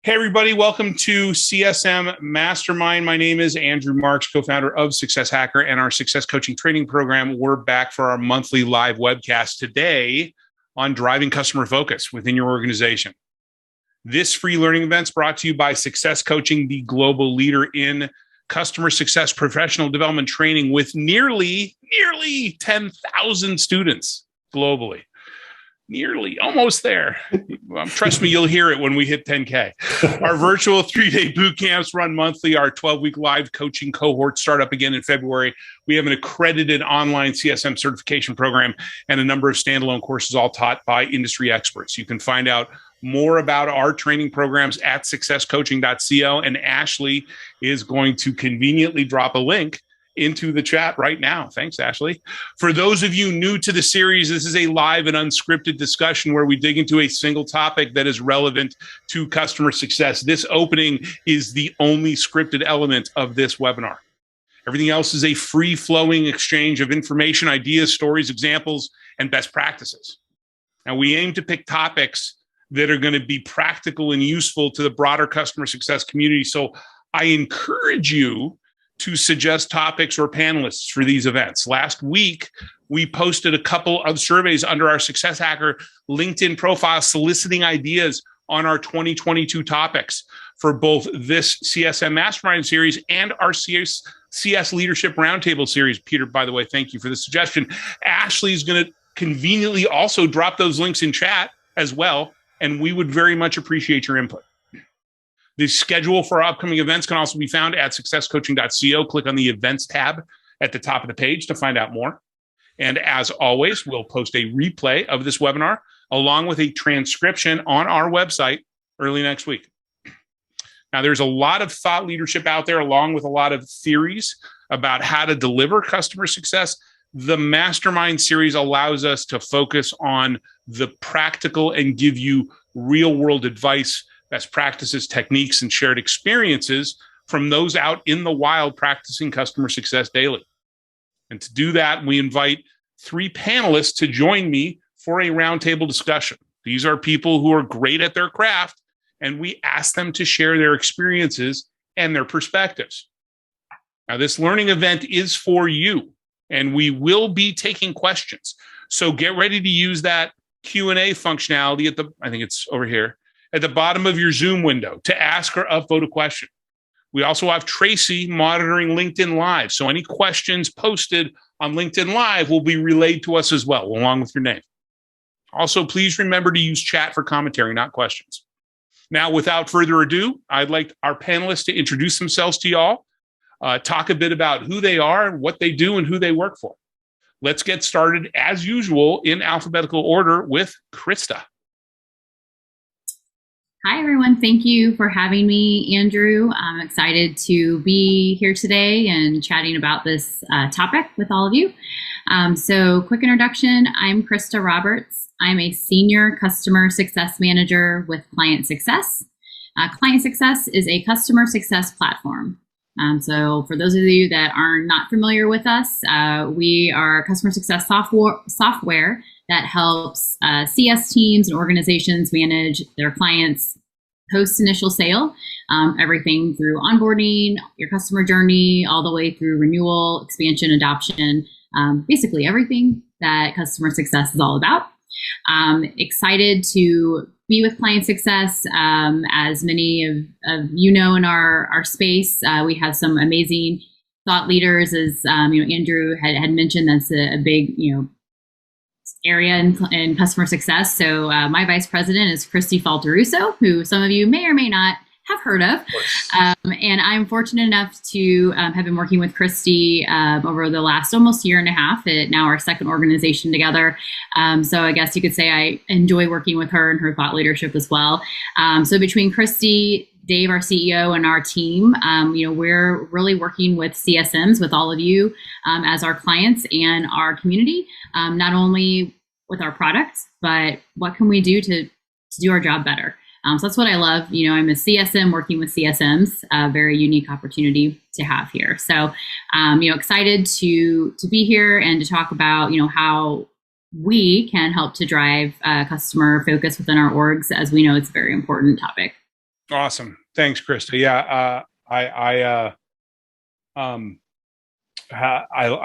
Hey, everybody. Welcome to CSM Mastermind. My name is Andrew Marks, co-founder of Success Hacker and our success coaching training program. We're back for our monthly live webcast today on driving customer focus within your organization. This free learning event is brought to you by Success Coaching, the global leader in customer success professional development training with nearly 10,000 students globally. Nearly, almost there. Trust me, you'll hear it when we hit 10K. Our virtual 3-day boot camps run monthly. Our 12-week live coaching cohort start up again in February. We have an accredited online CSM certification program and a number of standalone courses all taught by industry experts. You can find out more about our training programs at successcoaching.co, and Ashley is going to conveniently drop a link into the chat right now. Thanks, Ashley. For those of you new to the series, this is a live and unscripted discussion where we dig into a single topic that is relevant to customer success. This opening is the only scripted element of this webinar. Everything else is a free-flowing exchange of information, ideas, stories, examples, and best practices. Now, we aim to pick topics that are going to be practical and useful to the broader customer success community. So I encourage you to suggest topics or panelists for these events. Last week, we posted a couple of surveys under our Success Hacker LinkedIn profile soliciting ideas on our 2022 topics for both this CSM Mastermind series and our CS Leadership Roundtable series. Peter, by the way, thank you for the suggestion. Ashley is going to conveniently also drop those links in chat as well, and we would very much appreciate your input. The schedule for our upcoming events can also be found at successcoaching.co. Click on the events tab at the top of the page to find out more. And as always, we'll post a replay of this webinar along with a transcription on our website early next week. Now, there's a lot of thought leadership out there along with a lot of theories about how to deliver customer success. The Mastermind series allows us to focus on the practical and give you real-world advice, best practices, techniques, and shared experiences from those out in the wild practicing customer success daily. And to do that, we invite 3 panelists to join me for a roundtable discussion. These are people who are great at their craft, and we ask them to share their experiences and their perspectives. Now, this learning event is for you, and we will be taking questions. So get ready to use that Q&A functionality I think it's over here, at the bottom of your Zoom window to ask or upvote a question. We also have Tracy monitoring LinkedIn Live. So any questions posted on LinkedIn Live will be relayed to us as well, along with your name. Also, please remember to use chat for commentary, not questions. Now, without further ado, I'd like our panelists to introduce themselves to y'all, talk a bit about who they are, what they do, and who they work for. Let's get started, as usual, in alphabetical order with Krista. Hi, everyone. Thank you for having me, Andrew. I'm excited to be here today and chatting about this topic with all of you. So quick introduction, I'm Krista Roberts. I'm a senior customer success manager with Client Success. Client Success is a customer success platform. So for those of you that are not familiar with us, we are customer success software that helps CS teams and organizations manage their clients post initial sale, everything through onboarding, your customer journey, all the way through renewal, expansion, adoption, basically everything that customer success is all about. Excited to be with Client Success. As many of you know in our space, we have some amazing thought leaders, as Andrew had mentioned. That's a big area in customer success. So my vice president is Christy Falteruso, who some of you may or may not have heard of. And I'm fortunate enough to have been working with Christy over the last almost year and a half at now our second organization together. So I guess you could say I enjoy working with her and her thought leadership as well. So between Christy, Dave, our CEO, and our team, we're really working with CSMs, with all of you as our clients and our community, not only with our products, but what can we do to do our job better. So that's what I love. I'm a CSM working with CSMs, a very unique opportunity to have here. So, excited to be here and to talk about, how we can help to drive customer focus within our orgs, as we know it's a very important topic. Awesome. Thanks, Krista. Yeah, I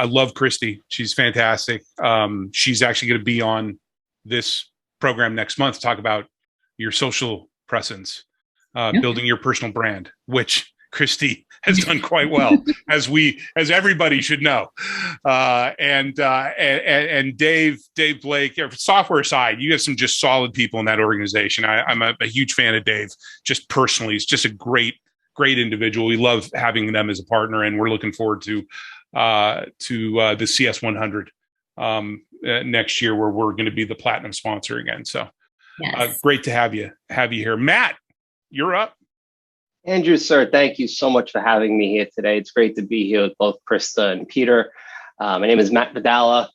love Christy. She's fantastic. She's actually going to be on this program next month to talk about your social presence, building your personal brand, which Christy has done quite well, as everybody should know. And Dave Blake, software side, you have some just solid people in that organization. I'm a huge fan of Dave, just personally. He's just a great individual. We love having them as a partner, and we're looking forward to the CS 100 next year, where we're going to be the platinum sponsor again. So yes. Great to have you here. Matt, you're up. Andrew, sir, thank you so much for having me here today. It's great to be here with both Krista and Peter. My name is Matt Vidala,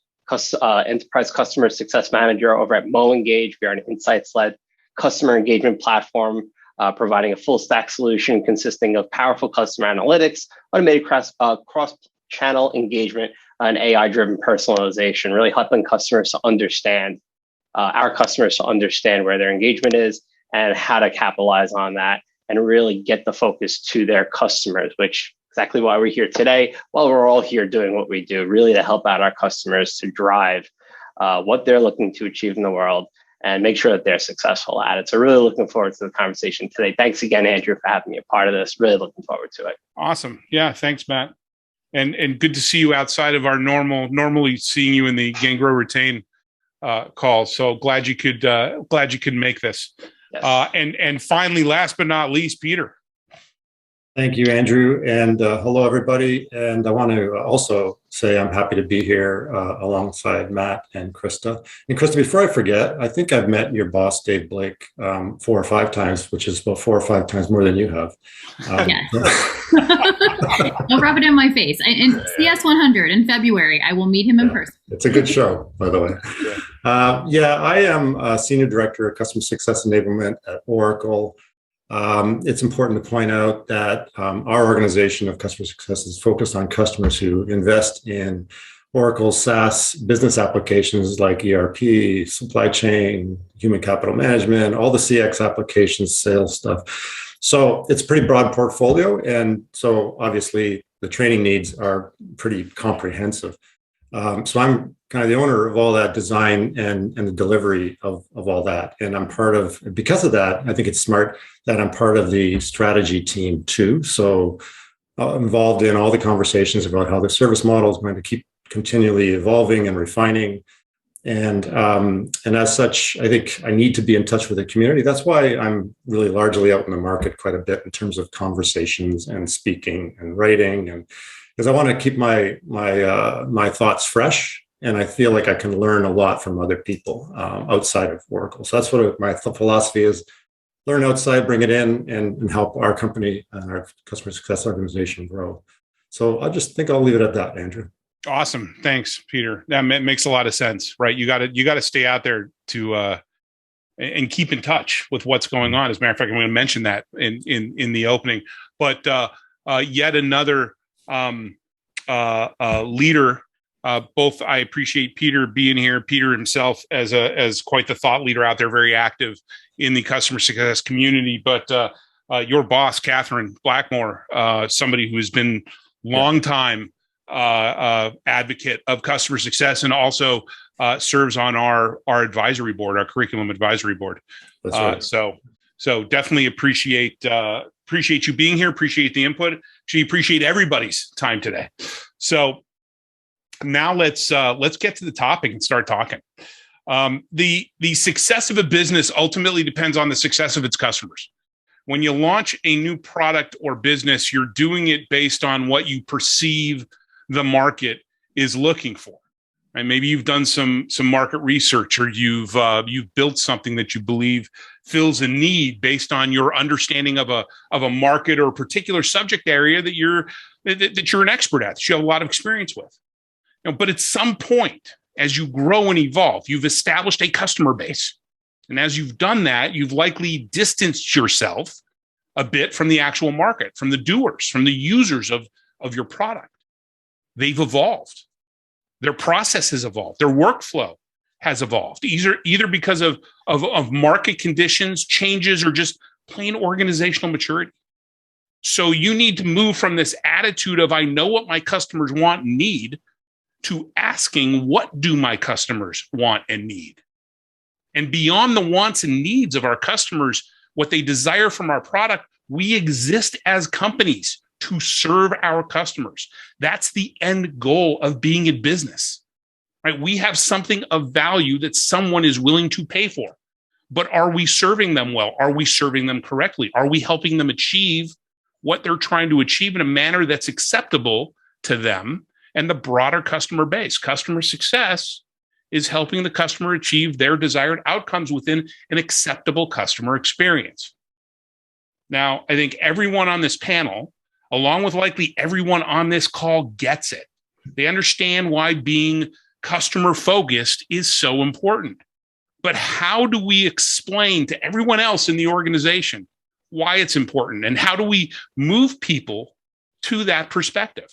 Enterprise Customer Success Manager over at Engage. We are an insights-led customer engagement platform, providing a full stack solution consisting of powerful customer analytics, automated cross-channel engagement, and AI-driven personalization, really helping customers to understand, our customers to understand where their engagement is and how to capitalize on that and really get the focus to their customers, which is exactly why we're here today. While we're all here doing what we do, really to help out our customers to drive what they're looking to achieve in the world and make sure that they're successful at it. So really looking forward to the conversation today. Thanks again, Andrew, for having me a part of this. Really looking forward to it. Awesome. Yeah, thanks, Matt. And good to see you outside of our normally seeing you in the Gain, Grow, Retain call. So glad you could make this. Yes. And finally, last but not least, Peter. Thank you, Andrew. And hello, everybody. And I want to also say I'm happy to be here alongside Matt and Krista. And Krista, before I forget, I think I've met your boss, Dave Blake, 4 or 5 times, which is about 4 or 5 times more than you have. Yes. Don't rub it in my face. In CS 100 in February, I will meet him in person. It's a good show, by the way. I am a Senior Director of Customer Success Enablement at Oracle. It's important to point out that our organization of customer success is focused on customers who invest in Oracle SaaS business applications like ERP, supply chain, human capital management, all the CX applications, sales stuff. So it's a pretty broad portfolio. And so obviously the training needs are pretty comprehensive. So I'm kind of the owner of all that design and the delivery of all that. And because of that, I think it's smart that I'm part of the strategy team too. So I'm involved in all the conversations about how the service model is going to keep continually evolving and refining. And as such, I think I need to be in touch with the community. That's why I'm really largely out in the market quite a bit in terms of conversations and speaking and writing, and because I want to keep my thoughts fresh. And I feel like I can learn a lot from other people outside of Oracle. So that's what my philosophy is: learn outside, bring it in, and help our company and our customer success organization grow. So I just think I'll leave it at that, Andrew. Awesome. Thanks, Peter. That makes a lot of sense, right? You got to stay out there to and keep in touch with what's going on. As a matter of fact, I'm going to mention that in the opening. But yet another leader. Both I appreciate Peter being here. Peter himself as quite the thought leader out there, very active in the customer success community. But your boss, Catherine Blackmore, somebody who has been long time advocate of customer success, and also serves on our advisory board, our curriculum advisory board. That's right. So definitely appreciate you being here. Appreciate the input. Appreciate everybody's time today. So now let's get to the topic and start talking. The success of a business ultimately depends on the success of its customers. When you launch a new product or business, you're doing it based on what you perceive the market is looking for. And maybe you've done some market research, or you've built something that you believe fills a need based on your understanding of a market or a particular subject area that you're an expert at, that you have a lot of experience with. But at some point, as you grow and evolve, you've established a customer base. And as you've done that, you've likely distanced yourself a bit from the actual market, from the doers, from the users of your product. They've evolved. Their process has evolved. Their workflow has evolved, either because of market conditions, changes, or just plain organizational maturity. So you need to move from this attitude of, I know what my customers want and need, to asking, what do my customers want and need? And beyond the wants and needs of our customers, what they desire from our product, we exist as companies to serve our customers. That's the end goal of being in business, right? We have something of value that someone is willing to pay for. But are we serving them well? Are we serving them correctly? Are we helping them achieve what they're trying to achieve in a manner that's acceptable to them and the broader customer base? Customer success is helping the customer achieve their desired outcomes within an acceptable customer experience. Now, I think everyone on this panel, along with likely everyone on this call, gets it. They understand why being customer focused is so important. But how do we explain to everyone else in the organization why it's important? And how do we move people to that perspective?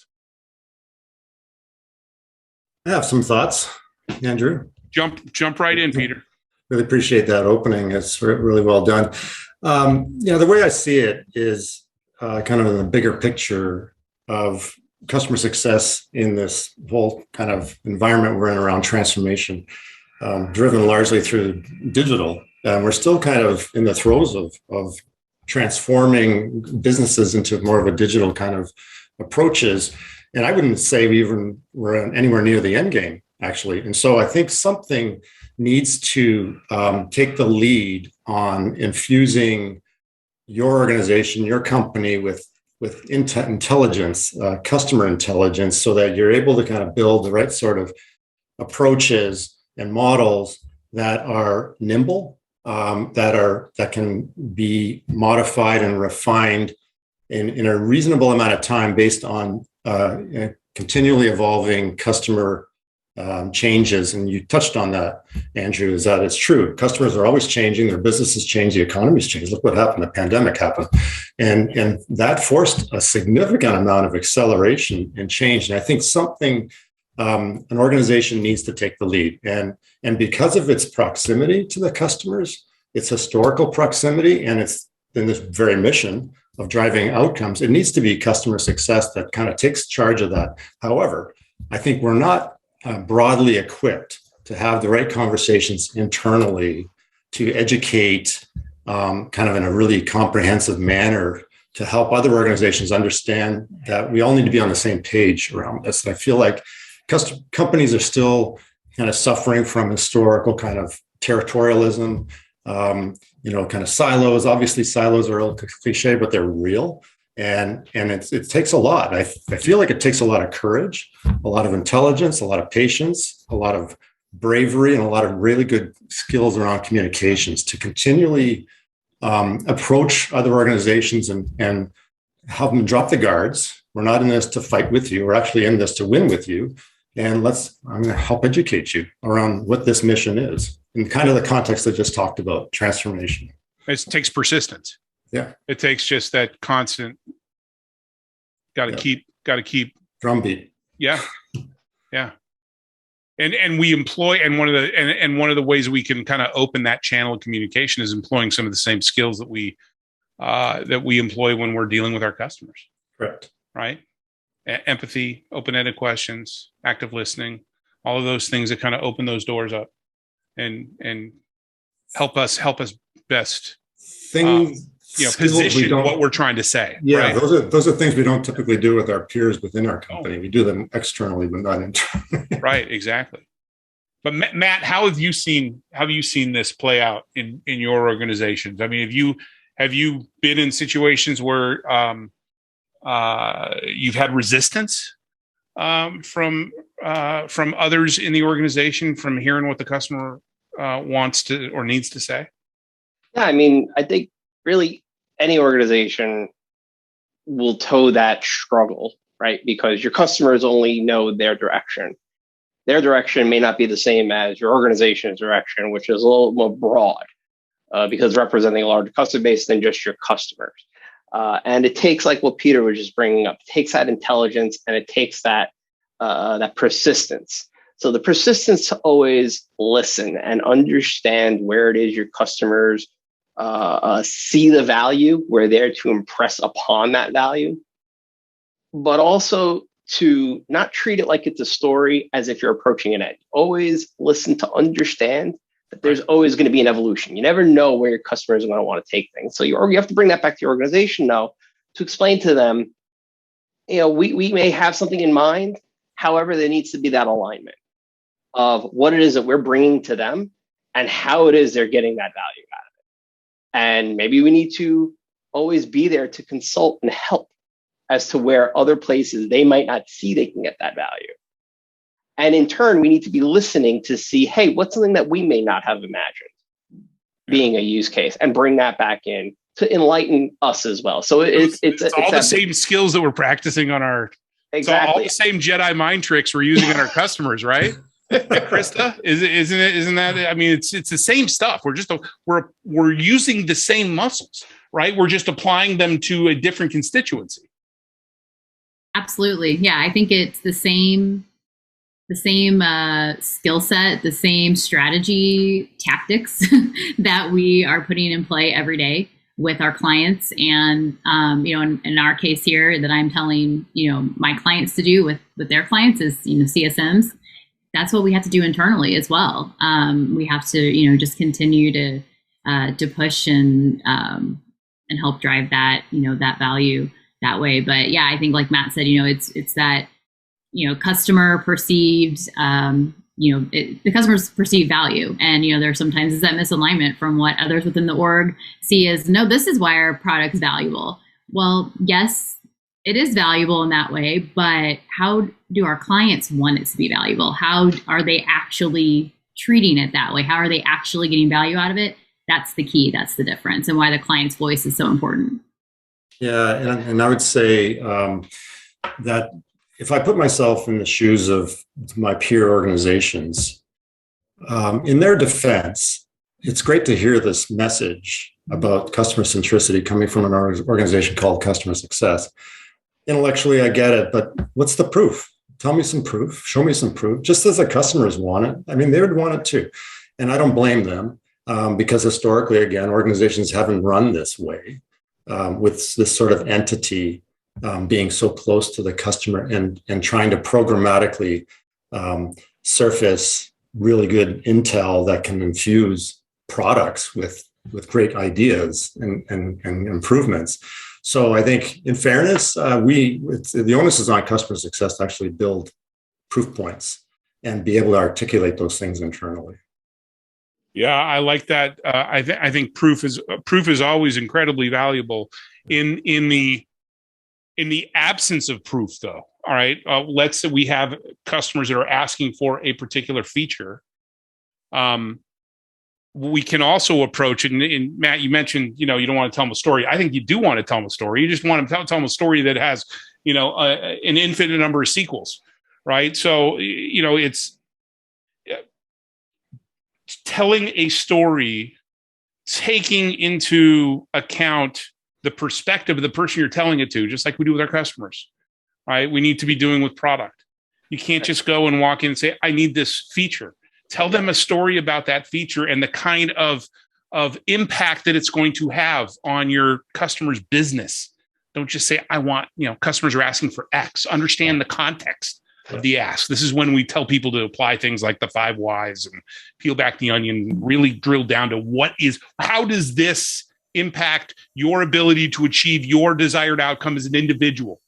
I have some thoughts, Andrew. Jump right in, Peter. Really appreciate that opening. It's really well done. The way I see it is kind of in the bigger picture of customer success in this whole kind of environment we're in around transformation, driven largely through digital. We're still kind of in the throes of transforming businesses into more of a digital kind of approaches. And I wouldn't say we're anywhere near the end game, actually. And so I think something needs to take the lead on infusing your organization, your company with intelligence, customer intelligence, so that you're able to kind of build the right sort of approaches and models that are nimble, that can be modified and refined in a reasonable amount of time based on continually evolving customer changes. And you touched on that, Andrew, is that it's true. Customers are always changing, their businesses change, the economy's changed. Look what happened, the pandemic happened. And that forced a significant amount of acceleration and change. And I think an organization needs to take the lead. And because of its proximity to the customers, its historical proximity, and its in this very mission of driving outcomes, it needs to be customer success that kind of takes charge of that. However, I think we're not broadly equipped to have the right conversations internally to educate kind of in a really comprehensive manner to help other organizations understand that we all need to be on the same page around this. And I feel like companies are still kind of suffering from historical kind of territorialism, kind of silos. Obviously, silos are a little cliche, but they're real. And it takes a lot. I feel like it takes a lot of courage, a lot of intelligence, a lot of patience, a lot of bravery, and a lot of really good skills around communications to continually approach other organizations and help them drop the guards. We're not in this to fight with you. We're actually in this to win with you. And I'm going to help educate you around what this mission is in kind of the context I just talked about, transformation. It takes persistence. Yeah. It takes just that constant, got to keep drumbeat. Yeah. Yeah. And we employ, and one of the ways we can kind of open that channel of communication is employing some of the same skills that we employ when we're dealing with our customers. Correct. Right. Empathy, open-ended questions, active listening, all of those things that kind of open those doors up and help us best position what we're trying to say. Yeah, right? those are things we don't typically do with our peers within our company. We do them externally, but not internally. Right, exactly. But Matt, how have you seen this play out in your organizations? I mean, have you been in situations where you've had resistance from others in the organization from hearing what the customer wants to or needs to say? Yeah, I mean, I think really any organization will toe that struggle, right? Because your customers only know their direction. Their direction may not be the same as your organization's direction, which is a little more broad because representing a larger customer base than just your customers. And it takes, like what Peter was just bringing up, it takes that intelligence and it takes that persistence. So the persistence to always listen and understand where it is your customers see the value. We're there to impress upon that value, but also to not treat it like it's a story as if you're approaching an end. Always listen to understand that there's always going to be an evolution. You never know where your customers are going to want to take things. So you have to bring that back to your organization now to explain to them, we may have something in mind. However, there needs to be that alignment of what it is that we're bringing to them and how it is they're getting that value out of it. And maybe we need to always be there to consult and help as to where other places they might not see they can get that value. And in turn, we need to be listening to see, hey, what's something that we may not have imagined being a use case, and bring that back in to enlighten us as well. So it's all the same skills that we're practicing on our, exactly. It's all the same Jedi mind tricks we're using on our customers, right? Krista, isn't that? I mean, it's the same stuff. We're using the same muscles, right? We're just applying them to a different constituency. Absolutely. Yeah, I think it's the same skill set, the same strategy tactics that we are putting in play every day with our clients. And, in our case here that I'm telling, my clients to do with their clients is, CSMs. That's what we have to do internally as well. We have to, just continue to push and help drive that, that value that way. But yeah, I think like Matt said, it's that, customer perceived, the customer's perceived value. And, there sometimes is that misalignment from what others within the org see as, no, this is why our product's valuable. Well, yes, it is valuable in that way, but how do our clients want it to be valuable? How are they actually treating it that way? How are they actually getting value out of it? That's the key. That's the difference, and why the client's voice is so important. Yeah, and I would say that if I put myself in the shoes of my peer organizations, in their defense, it's great to hear this message about customer centricity coming from an organization called Customer Success. Intellectually, I get it, but what's the proof? Tell me some proof. Show me some proof. Just as the customers want it, I mean, they would want it too. And I don't blame them because historically, again, organizations haven't run this way with this sort of entity being so close to the customer and trying to programmatically surface really good intel that can infuse products with great ideas and improvements. So I think, in fairness, the onus is on customer success to actually build proof points and be able to articulate those things internally. Yeah, I like that. I think proof is always incredibly valuable. In the absence of proof, though, all right. Let's say we have customers that are asking for a particular feature. We can also approach it. And Matt, you mentioned, you don't want to tell them a story. I think you do want to tell them a story. You just want to tell them a story that has, an infinite number of sequels, right? So, it's telling a story, taking into account the perspective of the person you're telling it to, just like we do with our customers, right? We need to be doing with product. You can't just go and walk in and say, I need this feature. Tell them a story about that feature and the kind of impact that it's going to have on your customer's business. Don't just say, I want, customers are asking for X. Understand the context of the ask. This is when we tell people to apply things like the 5 whys and peel back the onion, really drill down to how does this impact your ability to achieve your desired outcome as an individual,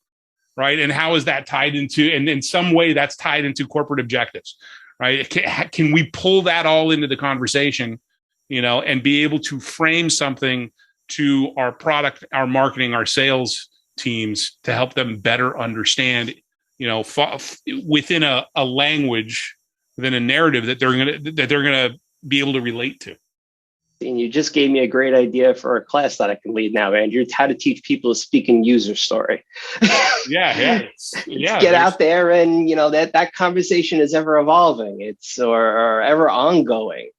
right? And how is that tied into, and in some way that's tied into corporate objectives, right? Can we pull that all into the conversation, and be able to frame something to our product, our marketing, our sales teams to help them better understand, within a language, within a narrative that they're gonna be able to relate to. And you just gave me a great idea for a class that I can lead now, Andrew. It's how to teach people to speak in user story. Yeah. Get out there, and that conversation is ever evolving. It's or ever ongoing.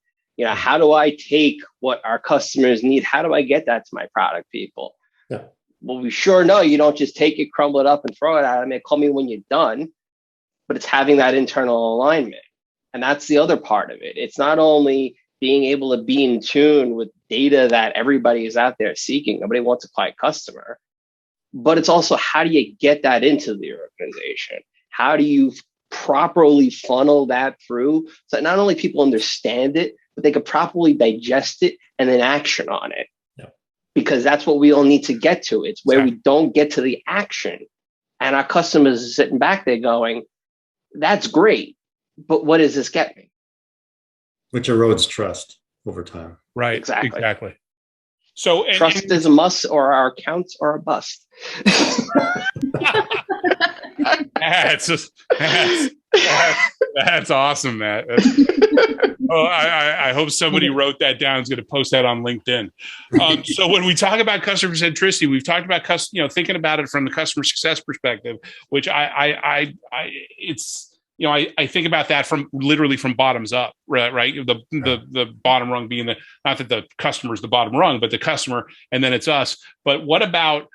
How do I take what our customers need? How do I get that to my product people? Yeah. Well, we sure know you don't just take it, crumble it up, and throw it at them. Call me when you're done. But it's having that internal alignment, and that's the other part of it. It's not only being able to be in tune with data that everybody is out there seeking. Nobody wants a quiet customer. But it's also, how do you get that into the organization? How do you properly funnel that through so that not only people understand it, but they could properly digest it and then action on it? Yeah. Because that's what we all need to get to. It's where we don't get to the action. And our customers are sitting back there going, that's great, but what does this get me? Which erodes trust over time. Right. Exactly. So trust is a must, or our accounts are a bust. That's awesome, Matt. I hope somebody wrote that down. Is going to post that on LinkedIn. So when we talk about customer centricity, we've talked about thinking about it from the customer success perspective, which I think about that from literally from bottoms up, right? The bottom rung being not that the customer is the bottom rung, but the customer, and then it's us. But what about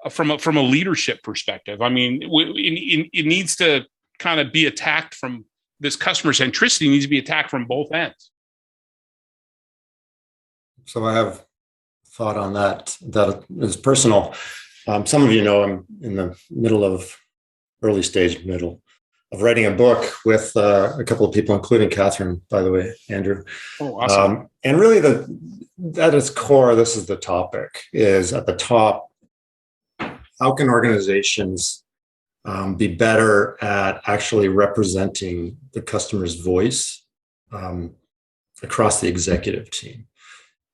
from a leadership perspective? I mean, it needs to kind of be attacked from this customer centricity needs to be attacked from both ends. So I have a thought on that is personal. Some of you know I'm in the early stage of writing a book with a couple of people, including Catherine, by the way, Andrew. Oh, awesome. And really at its core, this is the topic, is at the top, how can organizations be better at actually representing the customer's voice across the executive team?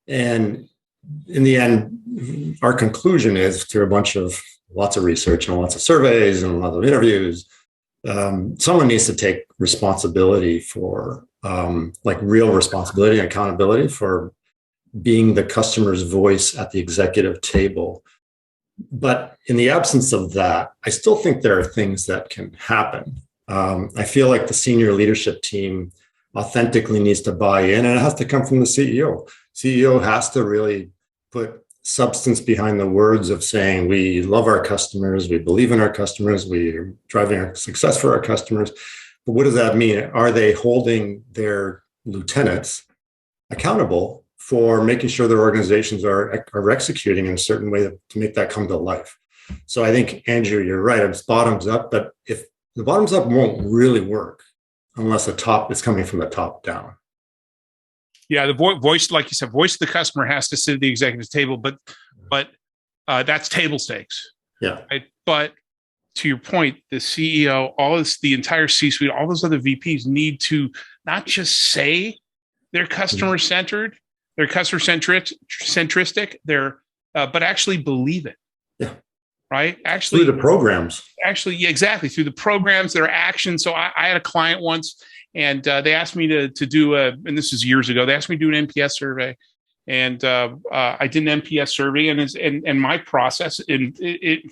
And in the end, our conclusion is, through lots of research and lots of surveys and a lot of interviews, someone needs to take responsibility for, real responsibility and accountability for being the customer's voice at the executive table. But in the absence of that, I still think there are things that can happen. I feel like the senior leadership team authentically needs to buy in, and it has to come from the CEO. CEO has to really put substance behind the words of saying, we love our customers, we believe in our customers, we're driving our success for our customers. But what does that mean? Are they holding their lieutenants accountable for making sure their organizations are executing in a certain way to make that come to life? So I think, Andrew, you're right. It's bottoms up, but if the bottoms up won't really work unless it's coming from the top down. Yeah, the voice, like you said, voice of the customer has to sit at the executive table, but that's table stakes. Yeah. Right? But to your point, the CEO, the entire C-suite, all those other VPs need to not just say they're customer centered, they're customer centristic, but actually believe it. Yeah. Right. Actually, through the programs. Actually, yeah, exactly. Through the programs, their actions. So I had a client once, and they asked me to do and this is years ago, they asked me to do an NPS survey. And I did an NPS survey, and my process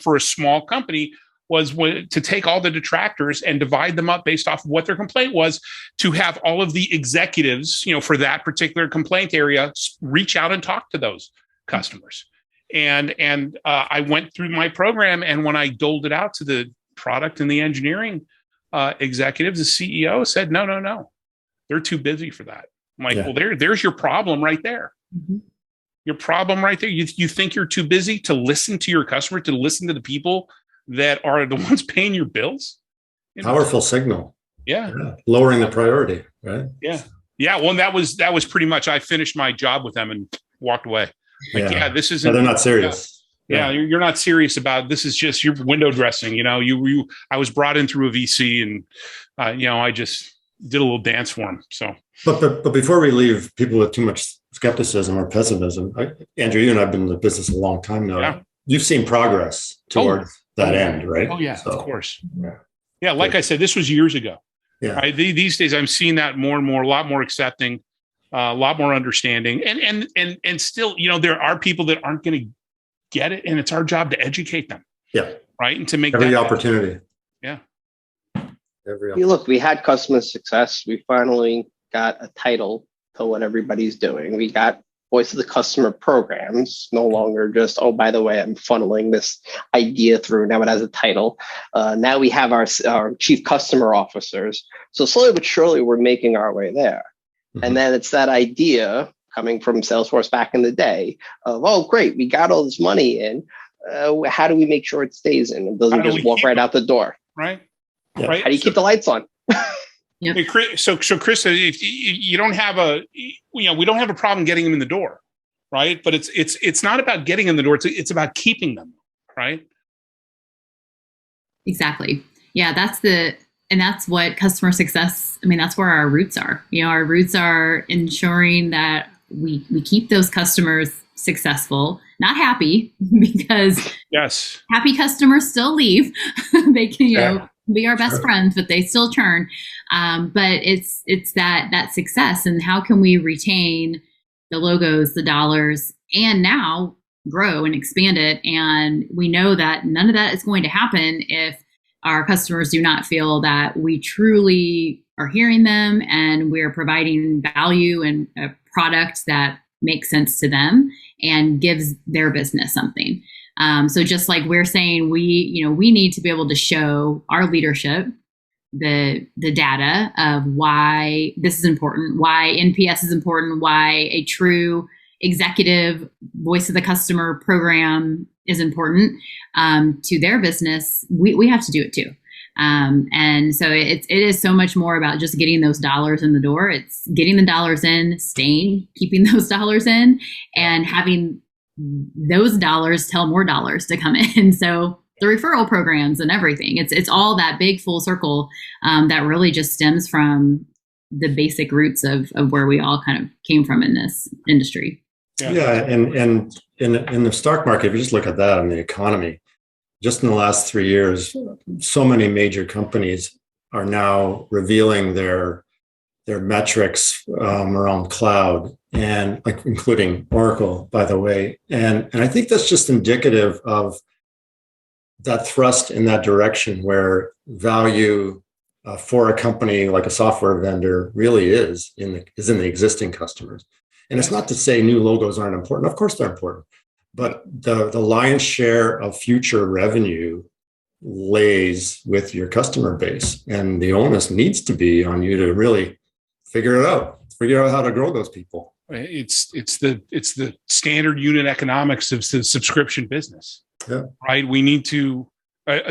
for a small company was to take all the detractors and divide them up based off of what their complaint was, to have all of the executives, for that particular complaint area, reach out and talk to those customers. And I went through my program, and when I doled it out to the product and the engineering executives, the CEO said, no, they're too busy for that. I'm like, well, there's your problem right there. Mm-hmm. Your problem right there. You think you're too busy to listen to your customer, to listen to the people that are the ones paying your bills? Powerful signal. Yeah. Lowering the priority, right? Yeah. Well, that was pretty much, I finished my job with them and walked away. Like, this isn't. No, they're not serious. Yeah, you're not serious about this. Is just your window dressing. I was brought in through a VC, and I just did a little dance for them. So, but before we leave people with too much skepticism or pessimism, Andrew, you and I've been in the business a long time now. Yeah. You've seen progress towards that end, right? Oh yeah, of course. Yeah, like I said, this was years ago. Yeah. These days, I'm seeing that more and more, a lot more accepting. A lot more understanding, and still, there are people that aren't going to get it, and it's our job to educate them. Yeah. Right. And to make every opportunity. Yeah. Look, we had customer success. We finally got a title to what everybody's doing. We got voice of the customer programs, no longer just, oh, by the way, I'm funneling this idea through. Now it has a title. Now we have our chief customer officers. So slowly but surely, we're making our way there. And then it's that idea coming from Salesforce back in the day of, oh, great, we got all this money in. How do we make sure it stays in? It doesn't just walk right out the door. Right. Yeah. Right. How do you keep the lights on? Yep. So Chris, if you don't have we don't have a problem getting them in the door, right? But it's not about getting in the door. It's about keeping them, right? Exactly. Yeah, that's what customer success, that's where our roots are. Our roots are ensuring that we keep those customers successful, not happy, because yes, happy customers still leave. They can, be our best friends, but they still churn. But it's that success, and how can we retain the logos, the dollars, and now grow and expand it. And we know that none of that is going to happen if our customers do not feel that we truly are hearing them and we're providing value and a product that makes sense to them and gives their business something. So just like we're saying, we need to be able to show our leadership the data of why this is important, why NPS is important, why a true executive voice of the customer program is important to their business. We have to do it too. And so it is so much more about just getting those dollars in the door. It's getting the dollars in, staying, keeping those dollars in, and having those dollars tell more dollars to come in. So the referral programs and everything, it's all that big full circle that really just stems from the basic roots of where we all kind of came from in this industry. Yeah, and in the stock market, if you just look at that in the economy, just in the last 3 years, so many major companies are now revealing their metrics around cloud, and like including Oracle, by the way. And I think that's just indicative of that thrust in that direction, where value for a company like a software vendor really is in the existing customers. And it's not to say new logos aren't important. Of course they're important. But the lion's share of future revenue lays with your customer base. And the onus needs to be on you to really figure out how to grow those people. It's the standard unit economics of the subscription business. Yeah. Right. We need to,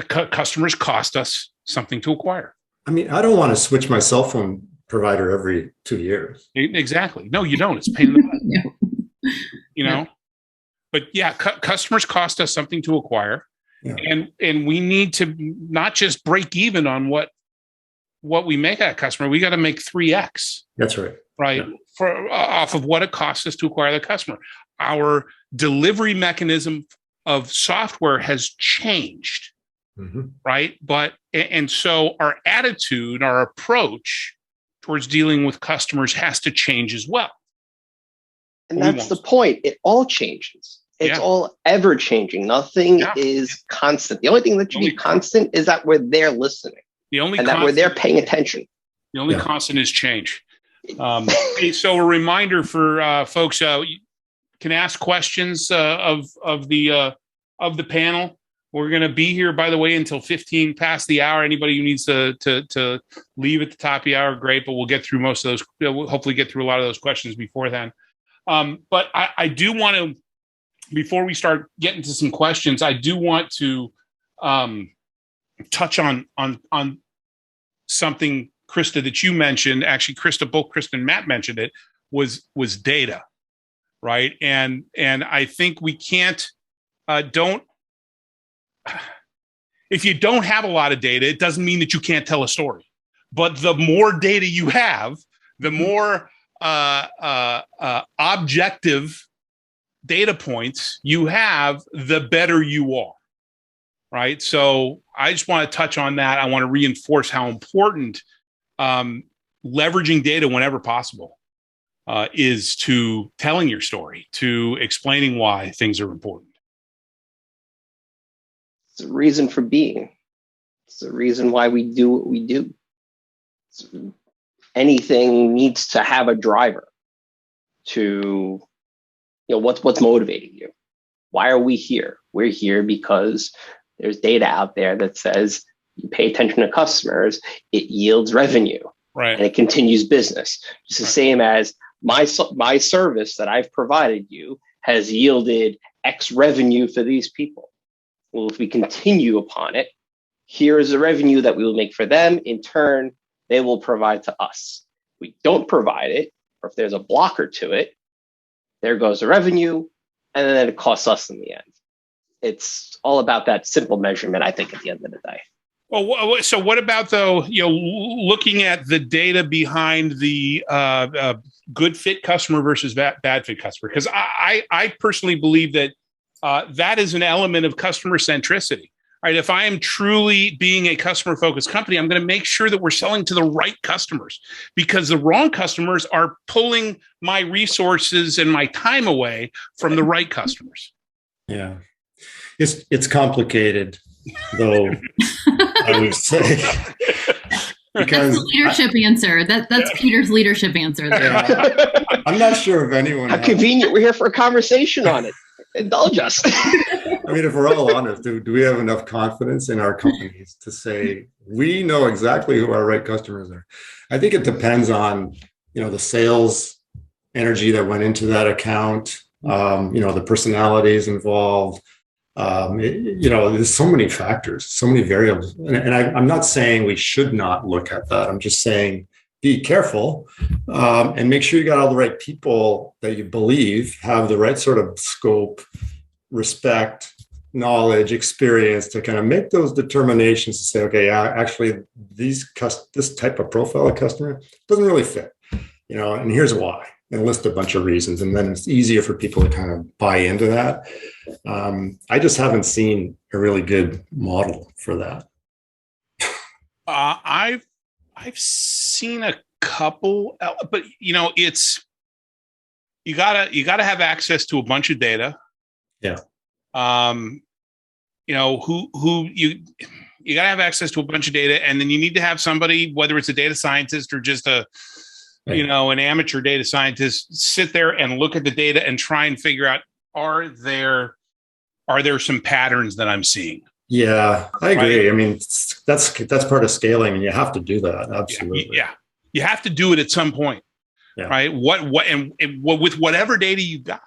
customers cost us something to acquire. I don't want to switch my cell phone provider every 2 years. Exactly. No, you don't. It's a pain in the butt. No. But yeah, customers cost us something to acquire. Yeah. And we need to not just break even on what we make at a customer. We got to make 3x. That's right. Right. Yeah. Off of what it costs us to acquire the customer. Our delivery mechanism of software has changed. Mm-hmm. Right. And so our attitude, our approach towards dealing with customers has to change as well. And that's the point. It all changes. It's all ever changing. Nothing is constant. The only thing that should be constant is that we're there listening. That we're there paying attention. The only constant is change. So a reminder for folks, you can ask questions of the panel. We're going to be here, by the way, until 15 past the hour. Anybody who needs to leave at the top of the hour, great. But we'll get through most of those. We'll hopefully get through a lot of those questions before then. But I do want to, before we start getting to some questions, I do want to touch on something, Krista, that you mentioned. Actually, both Krista and Matt mentioned it, was data, right? And I think we can't if you don't have a lot of data, it doesn't mean that you can't tell a story. But the more data you have, the more objective data points you have, the better you are, right? So I just want to touch on that. I want to reinforce how important leveraging data whenever possible is to telling your story, to explaining why things are important. It's a reason for being. It's a reason why we do what we do. Anything needs to have a driver to, what's motivating you. Why are we here? We're here because there's data out there that says you pay attention to customers, it yields revenue. Right. And it continues business. Just the same as my service that I've provided you has yielded X revenue for these people. Well, if we continue upon it, here is the revenue that we will make for them. In turn, they will provide to us. If we don't provide it, or if there's a blocker to it, there goes the revenue, and then it costs us in the end. It's all about that simple measurement, I think, at the end of the day. Well, so what about, though, looking at the data behind the good fit customer versus bad fit customer? Because I personally believe that that is an element of customer centricity. Right? If I am truly being a customer focused company, I'm going to make sure that we're selling to the right customers, because the wrong customers are pulling my resources and my time away from the right customers. Yeah. It's complicated, though, I would say. Because that's the leadership answer. That's Peter's leadership answer there. Yeah. I'm not sure if anyone. How convenient. We're here for a conversation on it. Indulge us. I mean, if we're all honest, do we have enough confidence in our companies to say we know exactly who our right customers are? I think it depends on, the sales energy that went into that account, the personalities involved. There's so many factors, so many variables. And I'm not saying we should not look at that. I'm just saying be careful and make sure you got all the right people that you believe have the right sort of scope, respect, knowledge, experience to kind of make those determinations to say, okay, actually, this type of profile of customer doesn't really fit, and here's why. And list a bunch of reasons, and then it's easier for people to kind of buy into that. I just haven't seen a really good model for that. I've seen a couple, but it's you gotta have access to a bunch of data. Yeah. You gotta have access to a bunch of data, and then you need to have somebody, whether it's a data scientist or just an amateur data scientist, sit there and look at the data and try and figure out, are there some patterns that I'm seeing? Yeah, I agree. Right? I mean, that's part of scaling, and you have to do that. Absolutely. Yeah. You have to do it at some point. Yeah. Right. What with whatever data you've got.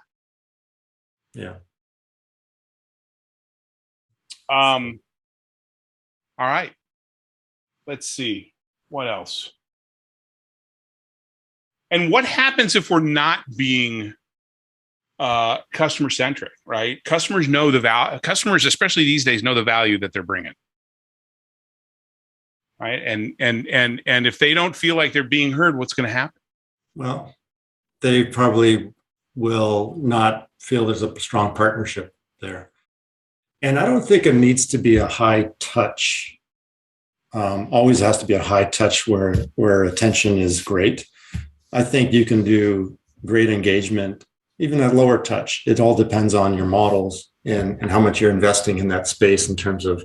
Yeah. All right. Let's see. What else? And what happens if we're not being customer centric, right? Customers know the value. Customers, especially these days, know the value that they're bringing, right? And if they don't feel like they're being heard, what's going to happen? Well, they probably will not feel there's a strong partnership there. And I don't think it needs to be a high touch. Always has to be a high touch where attention is great. I think you can do great engagement, even at lower touch. It all depends on your models and how much you're investing in that space in terms of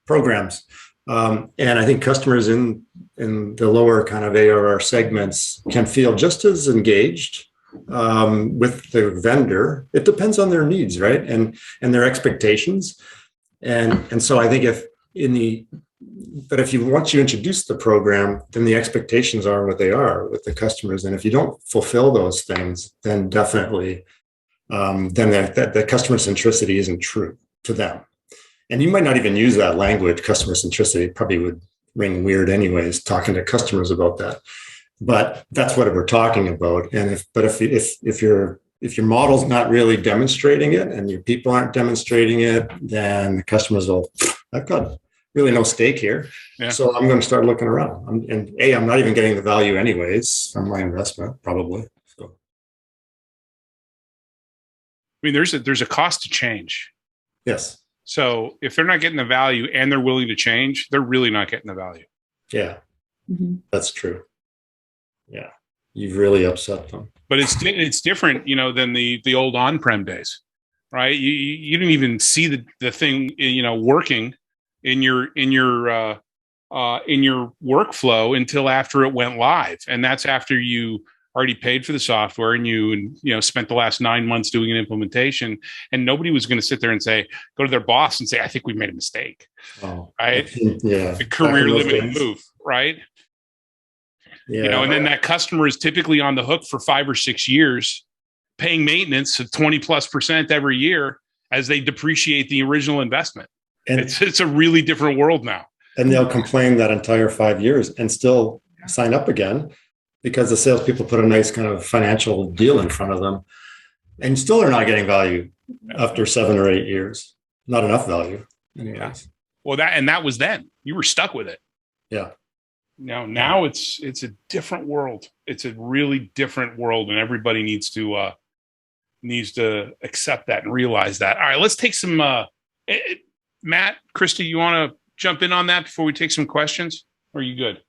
programs. And I think customers in the lower kind of ARR segments can feel just as engaged with the vendor. It depends on their needs, right? And their expectations. And so I think once you introduce the program, then the expectations are what they are with the customers. And if you don't fulfill those things, then definitely, then the customer centricity isn't true to them. And you might not even use that language. Customer centricity probably would ring weird anyways, talking to customers about that. But that's what we're talking about. And if your model's not really demonstrating it and your people aren't demonstrating it, then the customers will, I've got really no stake here. Yeah. So I'm going to start looking around. I'm not even getting the value anyways from my investment, probably. So, I mean, there's a cost to change. Yes. So if they're not getting the value and they're willing to change, they're really not getting the value. Yeah, That's true. Yeah, you've really upset them. But it's different, than the old on-prem days, right? You didn't even see the thing, working in your workflow until after it went live, and that's after you already paid for the software and you spent the last 9 months doing an implementation, and nobody was going to sit there and go to their boss and say, I think we made a mistake. Oh, right? Yeah. A career limiting move, right? Yeah. And then that customer is typically on the hook for 5 or 6 years, paying maintenance of 20+% every year as they depreciate the original investment. And it's a really different world now. And they'll complain that entire 5 years and still sign up again because the salespeople put a nice kind of financial deal in front of them, and still they're not getting value after 7 or 8 years. Not enough value, anyways. Yeah. Well, that was then. You were stuck with it. Yeah. Now it's a different world. It's a really different world, and everybody needs to accept that and realize that. All right, let's take some. Matt, Christy, you want to jump in on that before we take some questions? Or are you good?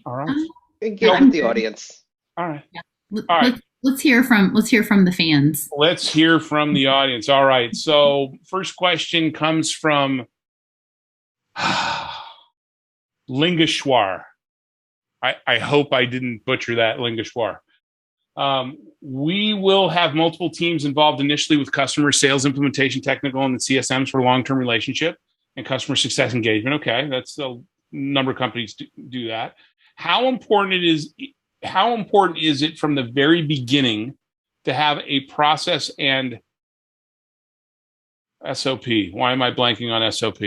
All right. Give it the audience. All right. Yeah. All right. Let's hear from the fans. Let's hear from the audience. All right. So first question comes from Lingeshwar. I hope I didn't butcher that, Lingeshwar. We will have multiple teams involved initially with customer sales, implementation, technical, and the CSMs for long-term relationship and customer success engagement. Okay, that's a number of companies do that. How important is it from the very beginning to have a process and SOP? Why am I blanking on SOP?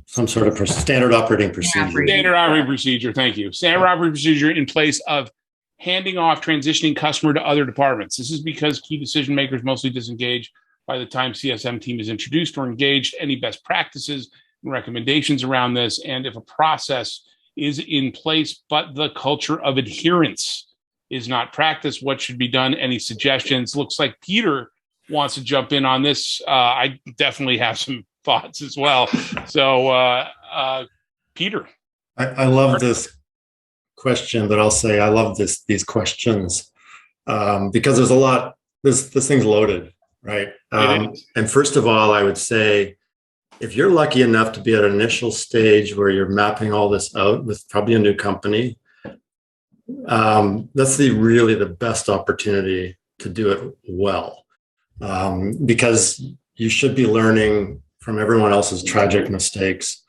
Some sort of standard operating procedure. Standard operating procedure. Thank you. Standard operating procedure in place of handing off, transitioning customer to other departments. This is because key decision makers mostly disengage by the time CSM team is introduced or engaged. Any best practices and recommendations around this, and if a process is in place but the culture of adherence is not practiced, what should be done? Any suggestions? Looks like Peter wants to jump in on this. I definitely have some thoughts as well. So, Peter. I love this question, but I'll say I love these questions because there's a lot. This thing's loaded, right? And first of all, I would say, if you're lucky enough to be at an initial stage where you're mapping all this out with probably a new company, that's really the best opportunity to do it well, because you should be learning from everyone else's tragic mistakes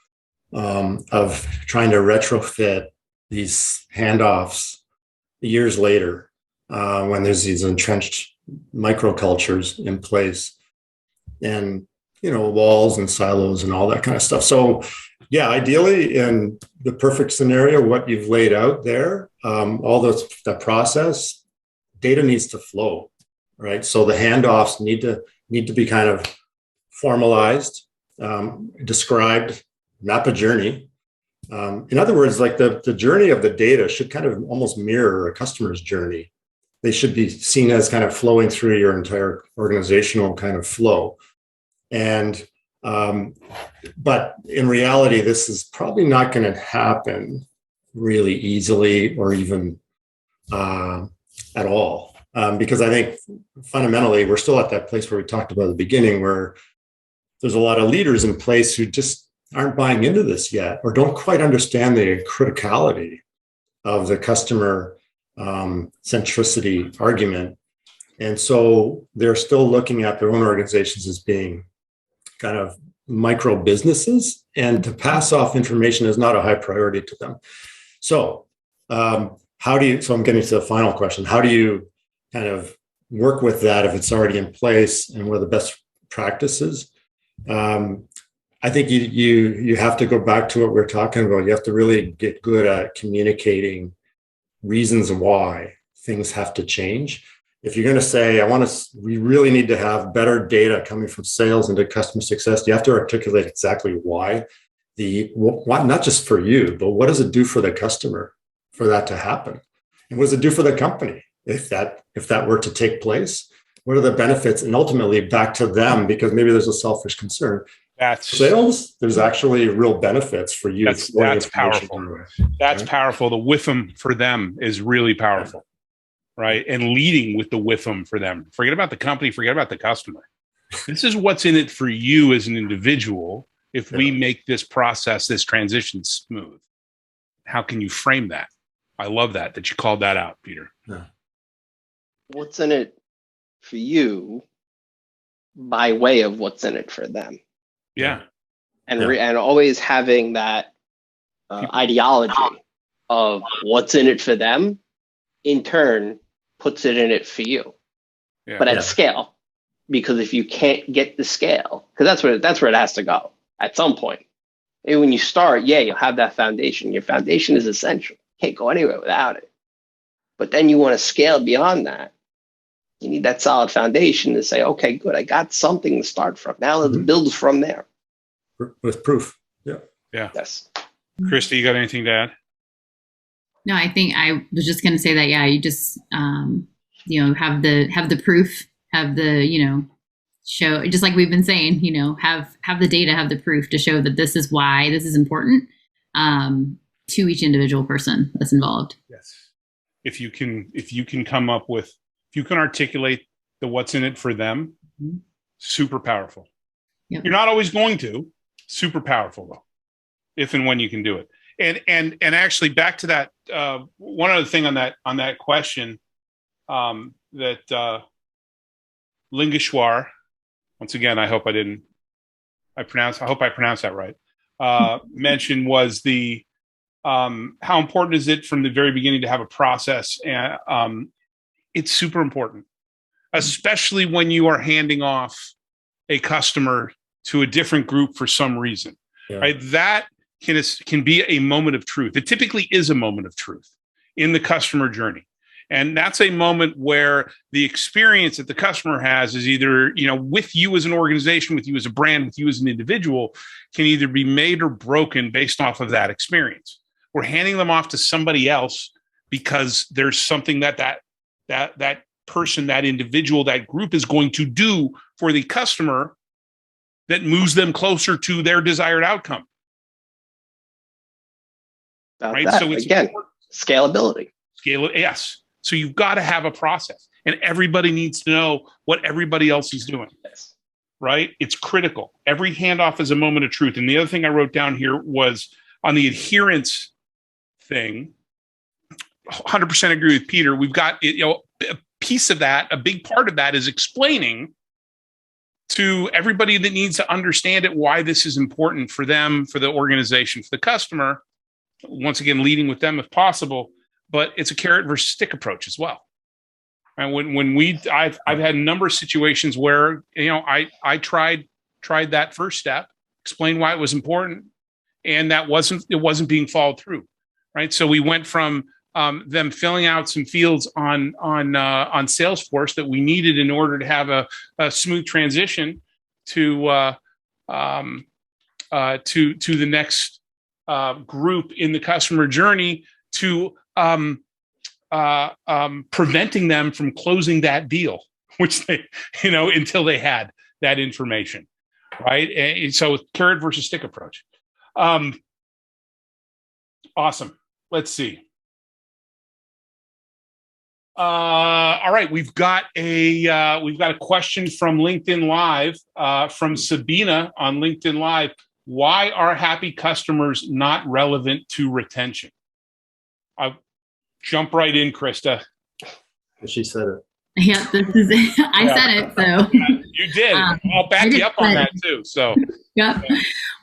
of trying to retrofit these handoffs years later when there's these entrenched microcultures in place, and walls and silos and all that kind of stuff. So yeah, ideally in the perfect scenario, what you've laid out there, all that process, data needs to flow, right? So the handoffs need to be kind of formalized, described, map a journey. In other words, like the journey of the data should kind of almost mirror a customer's journey. They should be seen as kind of flowing through your entire organizational kind of flow. And but in reality, this is probably not going to happen really easily or even at all, because I think fundamentally we're still at that place where we talked about at the beginning, where there's a lot of leaders in place who just aren't buying into this yet, or don't quite understand the criticality of the customer centricity argument. And so they're still looking at their own organizations as being kind of micro businesses, and to pass off information is not a high priority to them. So so I'm getting to the final question. How do you kind of work with that if it's already in place, and what are the best practices? I think you have to go back to what we're talking about. You have to really get good at communicating reasons why things have to change. If you're going to say, we really need to have better data coming from sales into customer success, you have to articulate exactly why. Not just for you, but what does it do for the customer for that to happen? And what does it do for the company if that were to take place? What are the benefits? And ultimately back to them, because maybe there's a selfish concern. Sales, there's actually real benefits for you. That's powerful. That's powerful. The with them for them is really powerful. Right. And leading with the with them for them. Forget about the company, forget about the customer. This is what's in it for you as an individual. If we make this process, this transition smooth, how can you frame that? I love that you called that out, Peter. Yeah. What's in it for you by way of what's in it for them? Yeah. and always having that ideology of what's in it for them, in turn, puts it in it for you. Yeah. But at scale, because if you can't get the scale, because that's where it has to go at some point. And when you start, you'll have that foundation. Your foundation is essential. Can't go anywhere without it. But then you want to scale beyond that. You need that solid foundation to say, okay, good, I got something to start from. Now let's build from there. With proof. Yeah. Yes. Krista, you got anything to add? No, I think I was just going to say that, you just, have the proof, have the, show, just like we've been saying, have the data, have the proof to show that this is why this is important to each individual person that's involved. Yes. If you can come up with, if you can articulate the what's in it for them, super powerful. Yep. You're not always going to, super powerful though, if and when you can do it. And actually back to that, one other thing on that question, that Lingeshwar, once again, I hope I pronounced that right, mentioned was the, how important is it from the very beginning to have a process? And it's super important, especially when you are handing off a customer to a different group for some reason, right? That can be a moment of truth. It typically is a moment of truth in the customer journey. And that's a moment where the experience that the customer has is either, with you as an organization, with you as a brand, with you as an individual, can either be made or broken based off of that experience. We're handing them off to somebody else because there's something that person, that individual, that group is going to do for the customer that moves them closer to their desired outcome. Right. So it's again, scalability. Yes. So you've got to have a process, and everybody needs to know what everybody else is doing. Yes. Right. It's critical. Every handoff is a moment of truth. And the other thing I wrote down here was on the adherence thing. 100% agree with Peter. We've got, a piece of that, a big part of that is explaining to everybody that needs to understand it, why this is important for them, for the organization, for the customer. Once again, leading with them if possible, but it's a carrot versus stick approach as well. And I've had a number of situations where, I tried that first step, explained why it was important, and it wasn't being followed through. Right. So we went from them filling out some fields on Salesforce that we needed in order to have a smooth transition to the next group in the customer journey, to preventing them from closing that deal, which they, until they had that information. Right. And so carrot versus stick approach. Awesome. Let's see. All right, we've got a question from LinkedIn Live, from Sabina on LinkedIn Live. Why are happy customers not relevant to retention? I'll jump right in, Krista. She said it. Yeah, this is it. I said it, so you did. I'll back you up on that too. So yeah.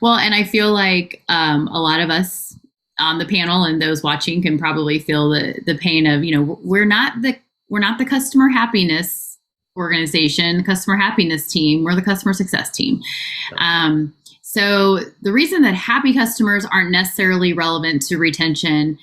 Well, and I feel like a lot of us on the panel and those watching can probably feel the pain of, we're not the customer happiness organization, customer happiness team. We're the customer success team. So the reason that happy customers aren't necessarily relevant to retention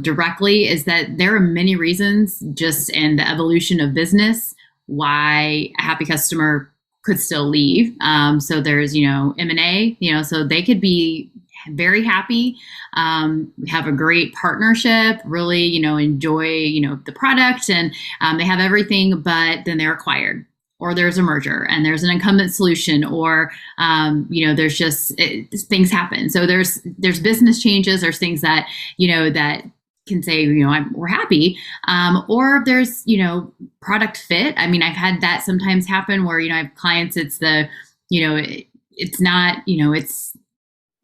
directly is that there are many reasons just in the evolution of business why a happy customer could still leave. So there's, M&A, so they could be very happy, have a great partnership, really, enjoy, the product, and they have everything, but then they're acquired, or there's a merger and there's an incumbent solution, or, there's just things happen. So there's business changes, there's things that, that can say, we're happy, or there's, product fit. I mean, I've had that sometimes happen where, I have clients, it's the, it's not,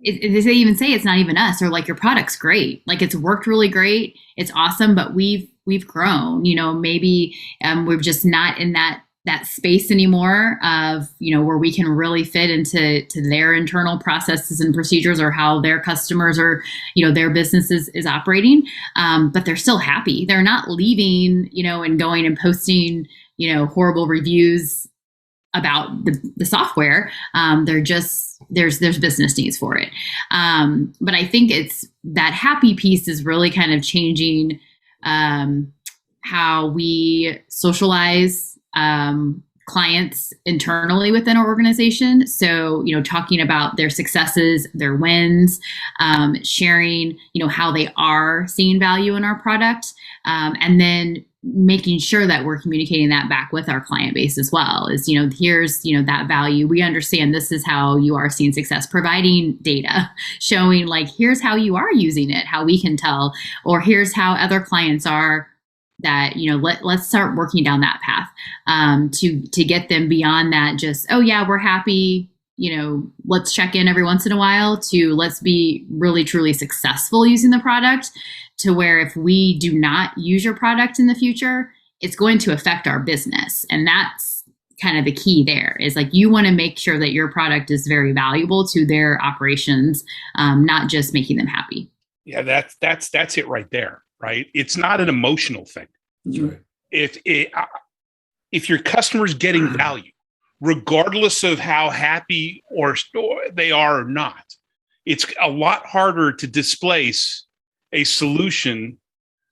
they even say it's not even us, or like your product's great, like it's worked really great, it's awesome, but we've grown, maybe we're just not in that that space anymore of, where we can really fit into their internal processes and procedures, or how their customers or, their business is operating. But they're still happy. They're not leaving, and going and posting, horrible reviews about the software. They're just, there's business needs for it. But I think it's that happy piece is really kind of changing how we socialize clients internally within our organization. So, talking about their successes, their wins, sharing, how they are seeing value in our product, and then making sure that we're communicating that back with our client base as well. Is, here's, that value. We understand this is how you are seeing success, providing data, showing like, here's how you are using it, how we can tell, or here's how other clients are, that, let's start working down that path, to get them beyond that, just, oh yeah, we're happy, let's check in every once in a while, to let's be really truly successful using the product, to where if we do not use your product in the future, it's going to affect our business. And that's kind of the key there, is like, you want to make sure that your product is very valuable to their operations, not just making them happy. Yeah, that's it right there. Right? It's not an emotional thing. Right. If your customer's getting value, regardless of how happy or they are or not, it's a lot harder to displace a solution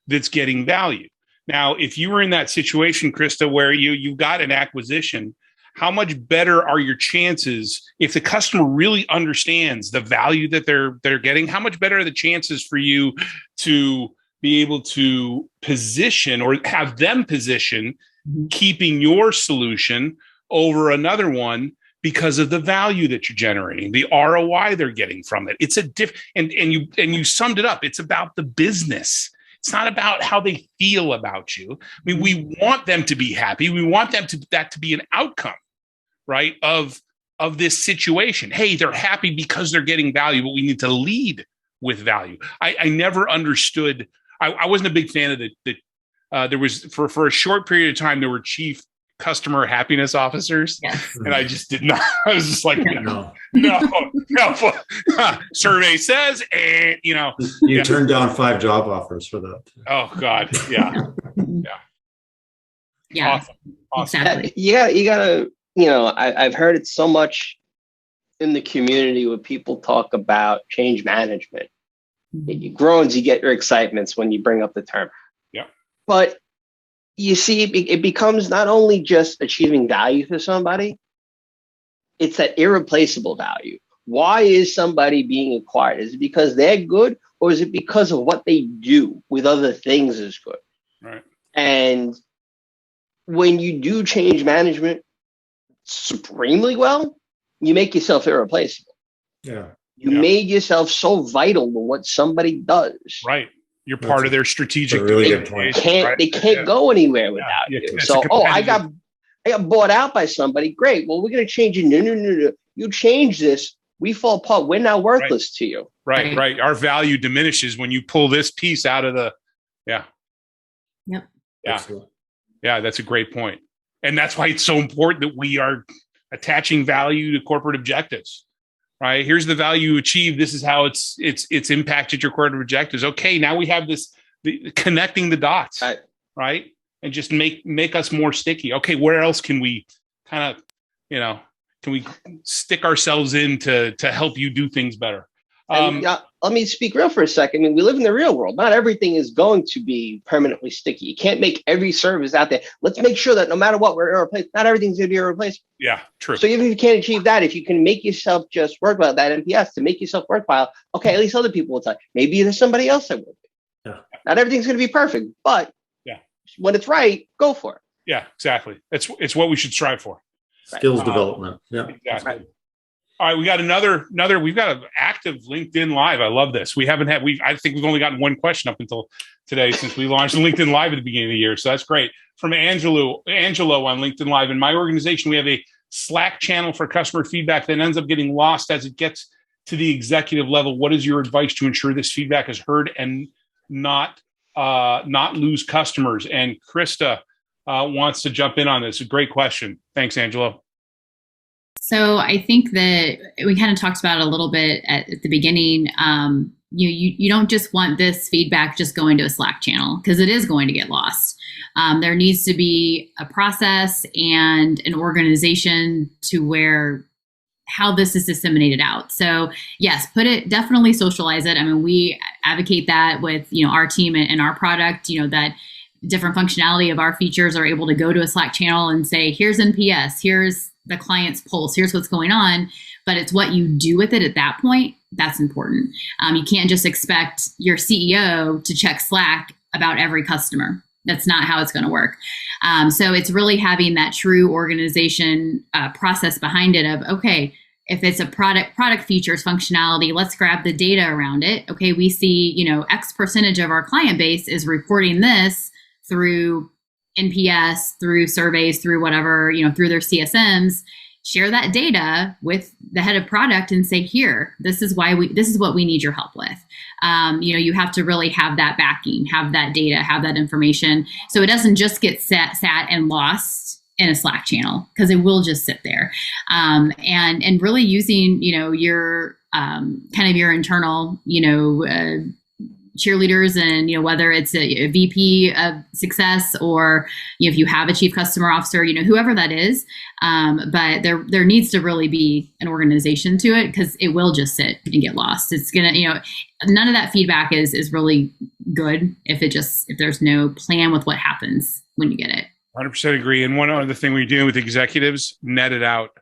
that's getting value. Now, if you were in that situation, Krista, where you got an acquisition, how much better are your chances if the customer really understands the value that they're getting? How much better are the chances for you to be able to position, or have them position, keeping your solution over another one because of the value that you're generating, the ROI they're getting from it? It's a and you summed it up. It's about the business. It's not about how they feel about you. I mean, we want them to be happy. We want that to be an outcome, right, of this situation. Hey, they're happy because they're getting value, but we need to lead with value. I never understood. I wasn't a big fan of there was for a short period of time, there were chief customer happiness officers. Yes. And I just did not, I was just like, no. Survey says, and you turned down 5 job offers for that. Oh God. Yeah. Yeah. Awesome. Exactly. You gotta, I've heard it so much in the community where people talk about change management. You groans, you get your excitements when you bring up the term. Yeah. But you see, it becomes not only just achieving value for somebody, it's that irreplaceable value. Why is somebody being acquired? Is it because they're good, or is it because of what they do with other things is good? Right. And when you do change management supremely well, you make yourself irreplaceable. Yeah. You made yourself so vital to what somebody does. Right. You're part of their strategic. Really good point. They can't go anywhere without you. So, I got bought out by somebody. Great. Well, we're going to change it. No. You change this, we fall apart. We're now worthless to you. Right. Our value diminishes when you pull this piece out of the. Yeah. Yep. Yeah. Excellent. Yeah. That's a great point. And that's why it's so important that we are attaching value to corporate objectives. Right. Here's the value you achieve. This is how it's impacted your corporate objectives. Okay. Now we have connecting the dots. Right. And just make us more sticky. Okay. Where else can we kind of, can we stick ourselves in to help you do things better? Let me speak real for a second. I mean, we live in the real world. Not everything is going to be permanently sticky. You can't make every service out there. Let's make sure that no matter what, we're irreplaceable. Not everything's going to be irreplaceable. Yeah, true. So even if you can't achieve that, if you can make yourself just worthwhile, that NPS to make yourself worthwhile, okay, at least other people will tell you. Maybe there's somebody else that will be. Yeah. Not everything's going to be perfect, but when it's right, go for it. Yeah, exactly. It's what we should strive for. Skills development. Yeah. Exactly. Right. All right, we got another. We've got an active LinkedIn Live. I love this. I think we've only gotten one question up until today since we launched LinkedIn Live at the beginning of the year. So that's great. From Angelo on LinkedIn Live. In my organization, we have a Slack channel for customer feedback that ends up getting lost as it gets to the executive level. What is your advice to ensure this feedback is heard and not lose customers? And Krista, wants to jump in on this? A great question. Thanks, Angelo. So I think that we kind of talked about it a little bit at the beginning. You don't just want this feedback just going to a Slack channel, because it is going to get lost. There needs to be a process and an organization to where how this is disseminated out. So yes, definitely socialize it. I mean, we advocate that with, our team and our product, that different functionality of our features are able to go to a Slack channel and say, here's NPS, here's the client's pulse, here's what's going on. But it's what you do with it at that point that's important. You can't just expect your CEO to check Slack about every customer. That's not how it's going to work. So it's really having that true organization process behind it of, okay, if it's a product features functionality, let's grab the data around it. Okay, we see, X percentage of our client base is reporting this through NPS, through surveys, through whatever, through their CSMs. Share that data with the head of product and say, here, this is what we need your help with. You have to really have that backing, have that data, have that information. So it doesn't just get sat and lost in a Slack channel, because it will just sit there. And really using, your kind of your internal, cheerleaders, and whether it's a VP of success or if you have a chief customer officer, whoever that is, but there needs to really be an organization to it, because it will just sit and get lost. It's gonna, none of that feedback is really good if there's no plan with what happens when you get it. 100% agree. And one other thing we do with executives, net it out.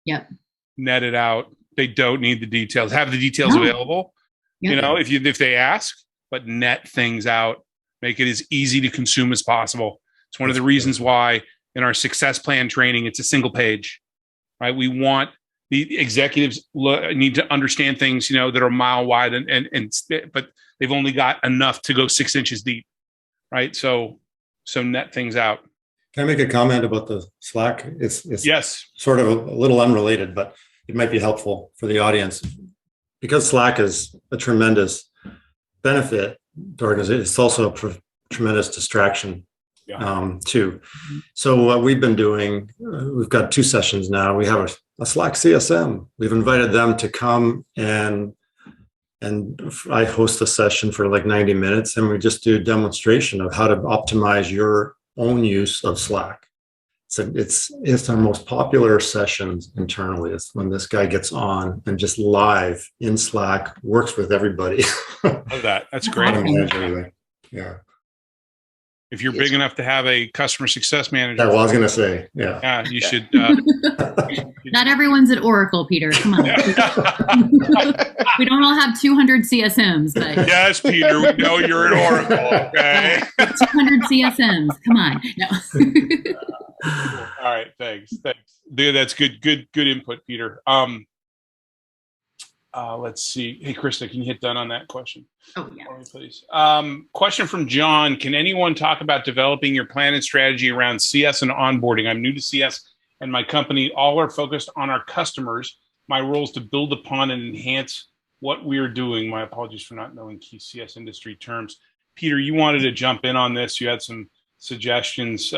Yep. Net it out. They don't need the details. Have the details available. Yep. If they ask, but net things out, make it as easy to consume as possible. It's one of the reasons why in our success plan training, it's a single page, right? We want the executives need to understand things, that are a mile wide but they've only got enough to go 6 inches deep, right? So net things out. Can I make a comment about the Slack? It's yes, sort of a little unrelated, but it might be helpful for the audience. Because Slack is a tremendous benefit to organizations, it's also a tremendous distraction too. So what we've been doing, we've got 2 sessions now. We have a Slack CSM. We've invited them to come and I host a session for like 90 minutes, and we just do a demonstration of how to optimize your own use of Slack. So it's our most popular sessions internally. It's when this guy gets on and just live in Slack, works with everybody. Love that. That's great. Yeah. If you're big enough to have a customer success manager. Yeah, well, I was going to say, yeah. Yeah, you should. Not everyone's at Oracle, Peter. Come on. We don't all have 200 CSMs. But yes, Peter, we know you're at Oracle. Okay. 200 CSMs. Come on. No. All right. Thanks. Dude, that's good input, Peter. Let's see. Hey, Krista, can you hit done on that question? Oh, yeah. Please. Question from John. Can anyone talk about developing your plan and strategy around CS and onboarding? I'm new to CS and my company. All are focused on our customers. My role is to build upon and enhance what we are doing. My apologies for not knowing key CS industry terms. Peter, you wanted to jump in on this. You had some suggestions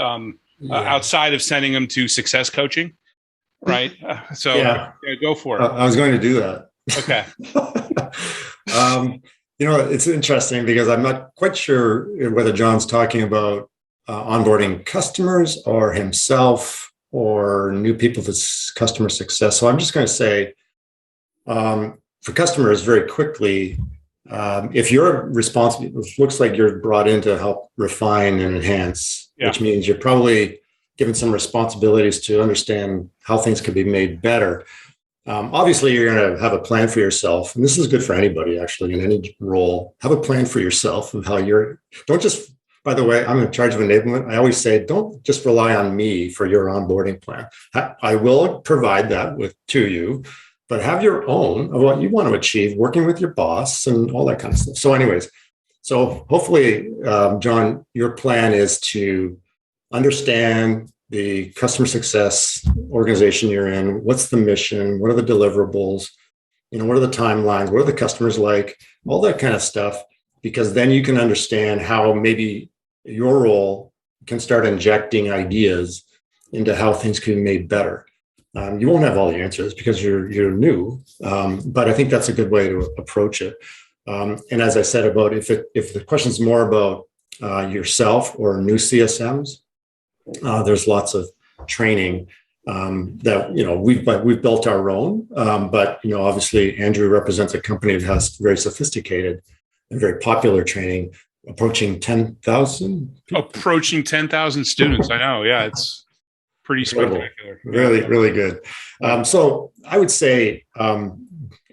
outside of sending them to success coaching, right? Go for it. I was going to do that. Okay. It's interesting because I'm not quite sure whether John's talking about onboarding customers or himself or new people to customer success. So I'm just going to say, for customers very quickly, if you're responsible, it looks like you're brought in to help refine and enhance, which means you're probably given some responsibilities to understand how things can be made better. Obviously, you're going to have a plan for yourself. And this is good for anybody, actually, in any role. Have a plan for yourself of how don't just, by the way, I'm in charge of enablement. I always say, don't just rely on me for your onboarding plan. I will provide that to you, but have your own of what you want to achieve, working with your boss and all that kind of stuff. So anyways, hopefully, John, your plan is to understand the customer success organization you're in. What's the mission? What are the deliverables? What are the timelines? What are the customers like? All that kind of stuff, because then you can understand how maybe your role can start injecting ideas into how things can be made better. You won't have all the answers because you're new, but I think that's a good way to approach it. And as I said about if the question is more about yourself or new CSMs, there's lots of training that we've built our own. But obviously Andrew represents a company that has very sophisticated and very popular training, approaching 10,000. Approaching 10,000 students. I know. Yeah, it's pretty spectacular. Really, really good. So I would say,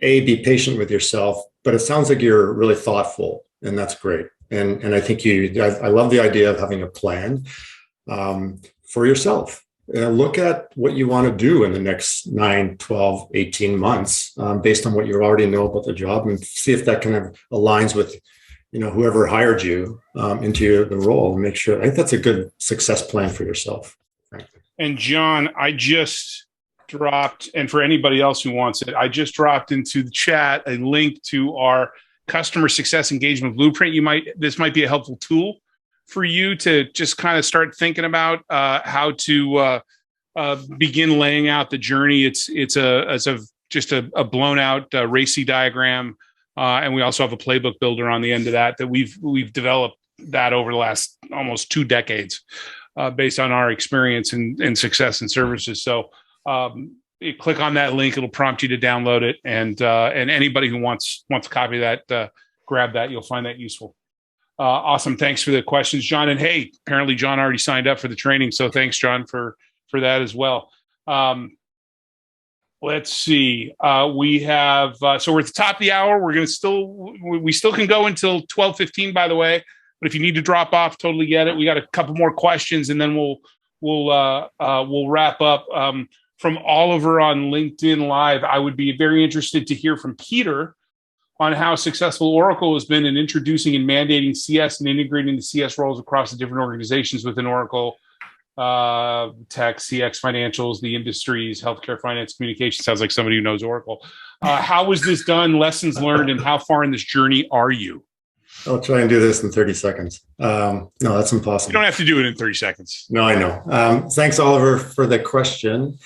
be patient with yourself, but it sounds like you're really thoughtful, and that's great. And I think I love the idea of having a plan for yourself. Look at what you want to do in the next 9, 12, 18 months based on what you already know about the job, and see if that kind of aligns with whoever hired you into the role, and make sure. I think that's a good success plan for yourself. And John, I just dropped, and for anybody else who wants it, I just dropped into the chat a link to our customer success engagement blueprint. This might be a helpful tool for you to just kind of start thinking about how to begin laying out the journey. It's just a blown out racy diagram, and we also have a playbook builder on the end of that we've developed that over the last almost 2 decades. Based on our experience in success and services. So you click on that link, it'll prompt you to download it. And anybody who wants a copy of that, grab that. You'll find that useful. Awesome. Thanks for the questions, John. And hey, apparently John already signed up for the training. So thanks, John, for that as well. Let's see. We have, so we're at the top of the hour. We still can go until 12:15, by the way. But if you need to drop off, totally get it. We got a couple more questions, and then we'll wrap up. From Oliver on LinkedIn Live, I would be very interested to hear from Peter on how successful Oracle has been in introducing and mandating CS and integrating the CS roles across the different organizations within Oracle, tech, CX, financials, the industries, healthcare, finance, communication. Sounds like somebody who knows Oracle. How was this done? Lessons learned, and how far in this journey are you? I'll try and do this in 30 seconds. No, that's impossible. You don't have to do it in 30 seconds. No, I know. Thanks, Oliver, for the question.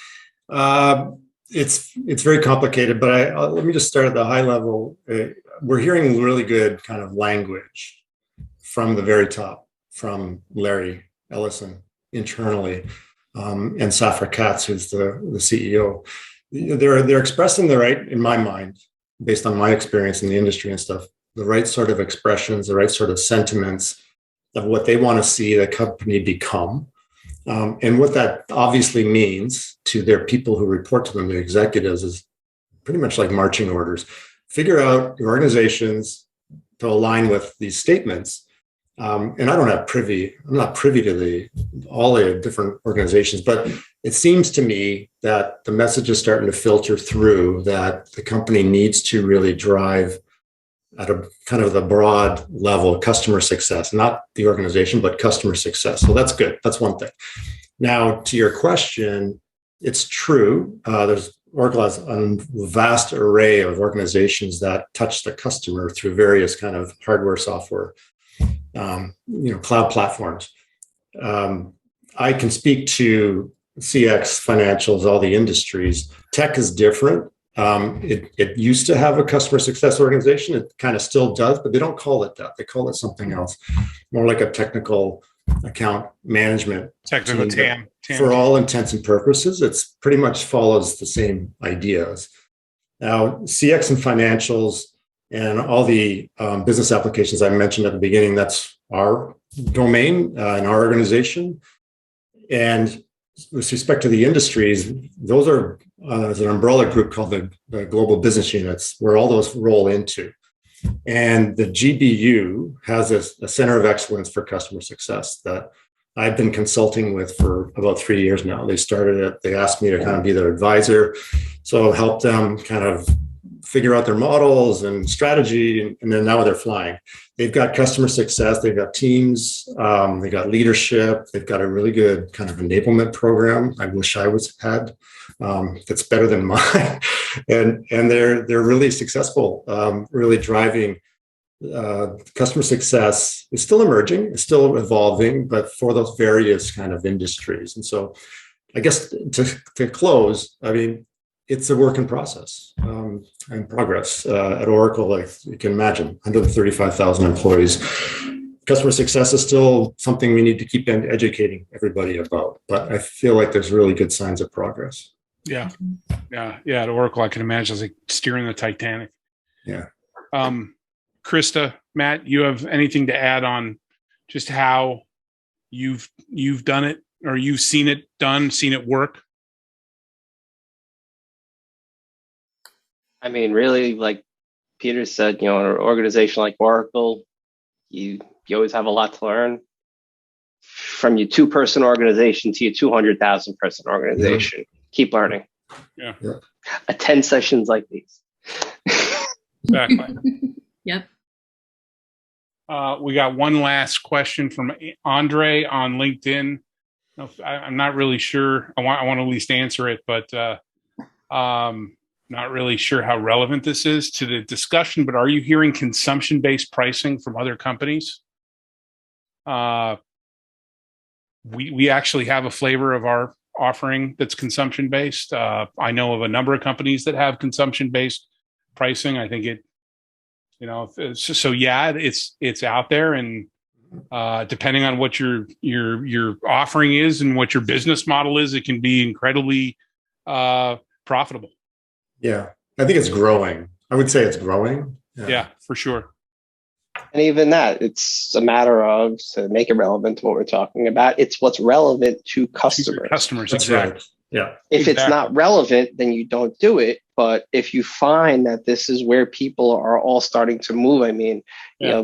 It's very complicated, but let me just start at the high level. We're hearing really good kind of language from the very top, from Larry Ellison internally, and Safra Katz, who's the CEO. They're expressing the right, in my mind, based on my experience in the industry and stuff, the right sort of expressions, the right sort of sentiments of what they want to see the company become. And what that obviously means to their people who report to them, the executives, is pretty much like marching orders. Figure out your organizations to align with these statements. And I'm not privy to all the different organizations, but it seems to me that the message is starting to filter through that the company needs to really drive at a kind of the broad level, customer success, not the organization, but customer success. So that's good. That's one thing. Now, to your question, it's true. Oracle has a vast array of organizations that touch the customer through various kind of hardware, software, cloud platforms. I can speak to CX, financials, all the industries. Tech is different. It used to have a customer success organization. It kind of still does, but they don't call it that. They call it something else, more like a technical account management. Technical TAM. For all intents and purposes, it's pretty much follows the same ideas. Now, CX and financials and all the business applications I mentioned at the beginning, that's our domain in our organization. And with respect to the industries, those are there's an umbrella group called the global business units, where all those roll into. And the GBU has a center of excellence for customer success that I've been consulting with for about 3 years now. They started it. They asked me to kind of be their advisor, so help them kind of figure out their models and strategy, and then now they're flying. They've got customer success, they've got teams, they've got leadership, they've got a really good kind of enablement program. I wish I had that's better than mine, and they're really successful, really driving customer success is still emerging, it's still evolving, but for those various kind of industries. And so I guess to close, I mean, it's a work in process and progress. At Oracle, like you can imagine, 135,000 employees. Customer success is still something we need to keep educating everybody about, but I feel like there's really good signs of progress. Yeah. At Oracle, I can imagine it's like steering the Titanic. Yeah. Krista, Matt, you have anything to add on just how you've done it, or you've seen it done, seen it work? I mean, really, like Peter said, in an organization like Oracle, you always have a lot to learn. From your 2-person organization to your 200,000 person organization, keep learning. Yeah. Attend sessions like these. Exactly. Yep. We got one last question from Andre on LinkedIn. I'm not really sure. I want to at least answer it, but not really sure how relevant this is to the discussion. But are you hearing consumption-based pricing from other companies? We actually have a flavor of our offering that's consumption-based. I know of a number of companies that have consumption-based pricing. I think it, it's out there, and depending on what your offering is and what your business model is, it can be incredibly profitable. Yeah, I think it's growing. I would say it's growing. Yeah, for sure. And even that, it's a matter of, to make it relevant to what we're talking about, it's what's relevant to customers. Customers, That's exactly. right. Yeah. If it's not relevant, then you don't do it. But if you find that this is where people are all starting to move, I mean,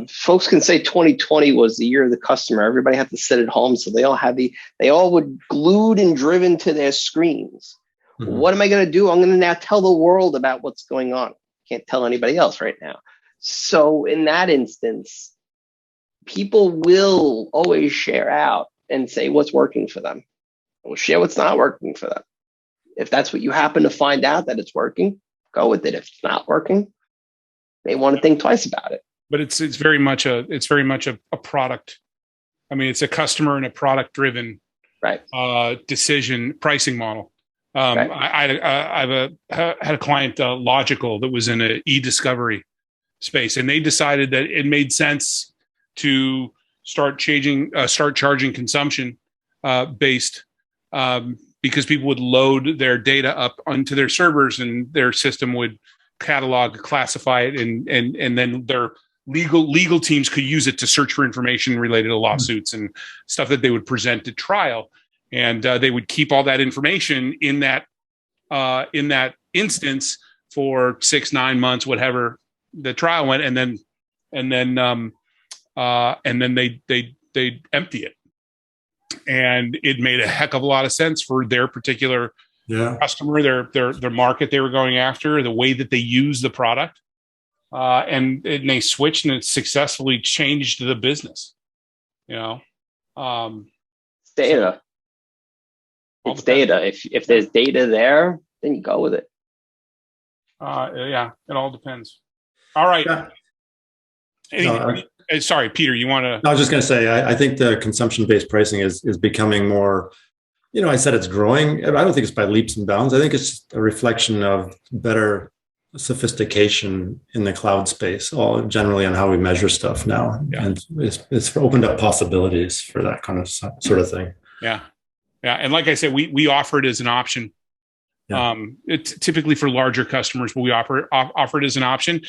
folks can say 2020 was the year of the customer. Everybody had to sit at home, so they all were glued and driven to their screens. Mm-hmm. What am I going to do? I'm going to now tell the world about what's going on. Can't tell anybody else right now. So in that instance, people will always share out and say what's working for them. We'll share what's not working for them. If that's what you happen to find out that it's working, go with it. If it's not working, they want to think twice about it. But it's very much a product. I mean, it's a customer and a product driven decision pricing model. Right. I had a client, Logical, that was in an e-discovery space, and they decided that it made sense to start charging consumption based, because people would load their data up onto their servers, and their system would catalog, classify it, and then their legal teams could use it to search for information related to lawsuits and stuff that they would present at trial. And they would keep all that information in that instance for 6-9 months, whatever the trial went, and then they empty it. And it made a heck of a lot of sense for their particular customer, their market they were going after, the way that they use the product, and they switched, and it successfully changed the business. Data. It's data. If there's data there, then you go with it. It all depends. All right. Sorry, Peter, you want to? I was just going to say, I think the consumption-based pricing is becoming more, I said it's growing. I don't think it's by leaps and bounds. I think it's a reflection of better sophistication in the cloud space, all generally on how we measure stuff now. Yeah. And it's opened up possibilities for that kind of sort of thing. Yeah. Yeah. And like I said, we offer it as an option. Yeah. It's typically for larger customers, but we offer it as an option.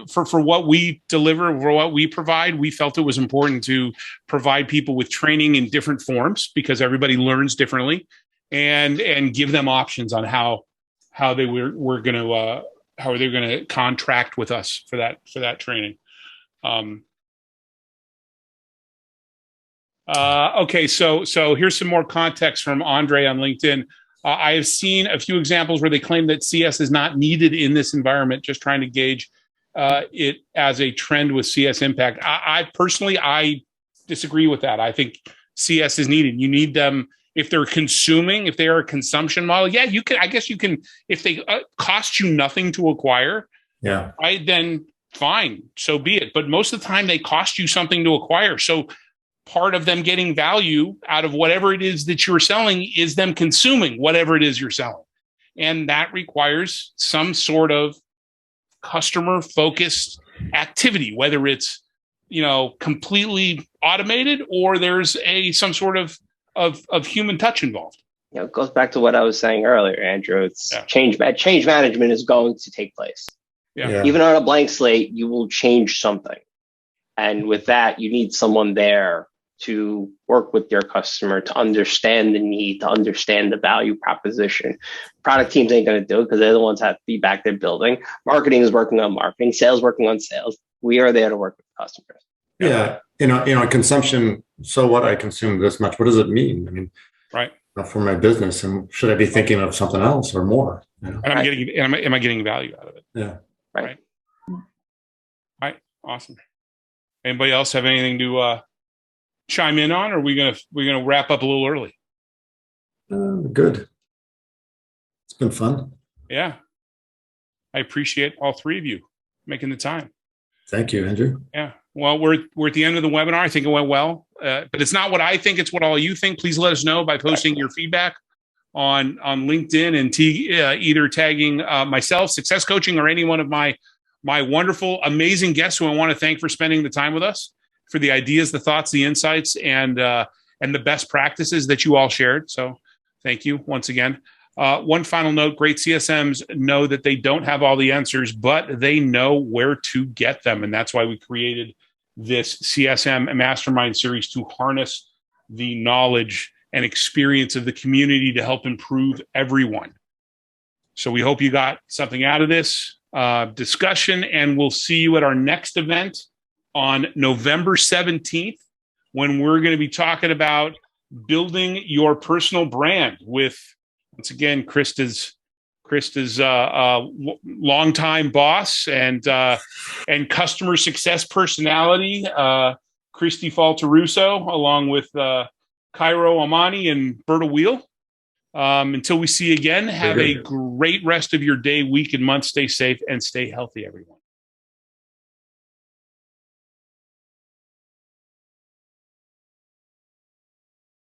For what we deliver, for what we provide, we felt it was important to provide people with training in different forms, because everybody learns differently, and give them options on how they were going to how they're going to contract with us for that training. Okay, so here's some more context from Andre on LinkedIn. I have seen a few examples where they claim that CS is not needed in this environment, just trying to gauge it as a trend with CS impact. I personally disagree with that. I think CS is needed. You need them if they're consuming, if they are a consumption model. Yeah, you can. I guess you can. If they cost you nothing to acquire, right? Then fine, so be it. But most of the time they cost you something to acquire. So part of them getting value out of whatever it is that you're selling is them consuming whatever it is you're selling. And that requires some sort of customer focused activity, whether it's, completely automated or there's some sort of human touch involved. It goes back to what I was saying earlier, Andrew. It's change management is going to take place. Yeah. Even on a blank slate, you will change something. And with that, you need someone there to work with your customer, to understand the need, to understand the value proposition. Product teams ain't going to do it because they're the ones that have feedback they're building. Marketing is working on marketing, sales working on sales. We are there to work with customers. Yeah. Consumption. So what? I consume this much. What does it mean? I mean, right. For my business, and should I be thinking of something else or more? And am I getting value out of it? Yeah. Right. All right. Awesome. Anybody else have anything to chime in on, or are we're gonna wrap up a little early? Good. It's been fun. Yeah. I appreciate all three of you making the time. Thank you, Andrew. Yeah. Well, we're at the end of the webinar. I think it went well, but it's not what I think. It's what all you think. Please let us know by posting your feedback on LinkedIn and either tagging myself, Success Coaching, or any one of my wonderful, amazing guests who I want to thank for spending the time with us, for the ideas, the thoughts, the insights, and the best practices that you all shared. So thank you once again. One final note, great CSMs know that they don't have all the answers, but they know where to get them. And that's why we created this CSM Mastermind series, to harness the knowledge and experience of the community to help improve everyone. So we hope you got something out of this discussion, and we'll see you at our next event on November 17th, when we're going to be talking about building your personal brand with, once again, Krista's longtime boss and customer success personality, Christy Falteruso, along with Cairo Amani and Berta Wheel. Until we see you again, have a great rest of your day, week, and month. Stay safe and stay healthy, everyone.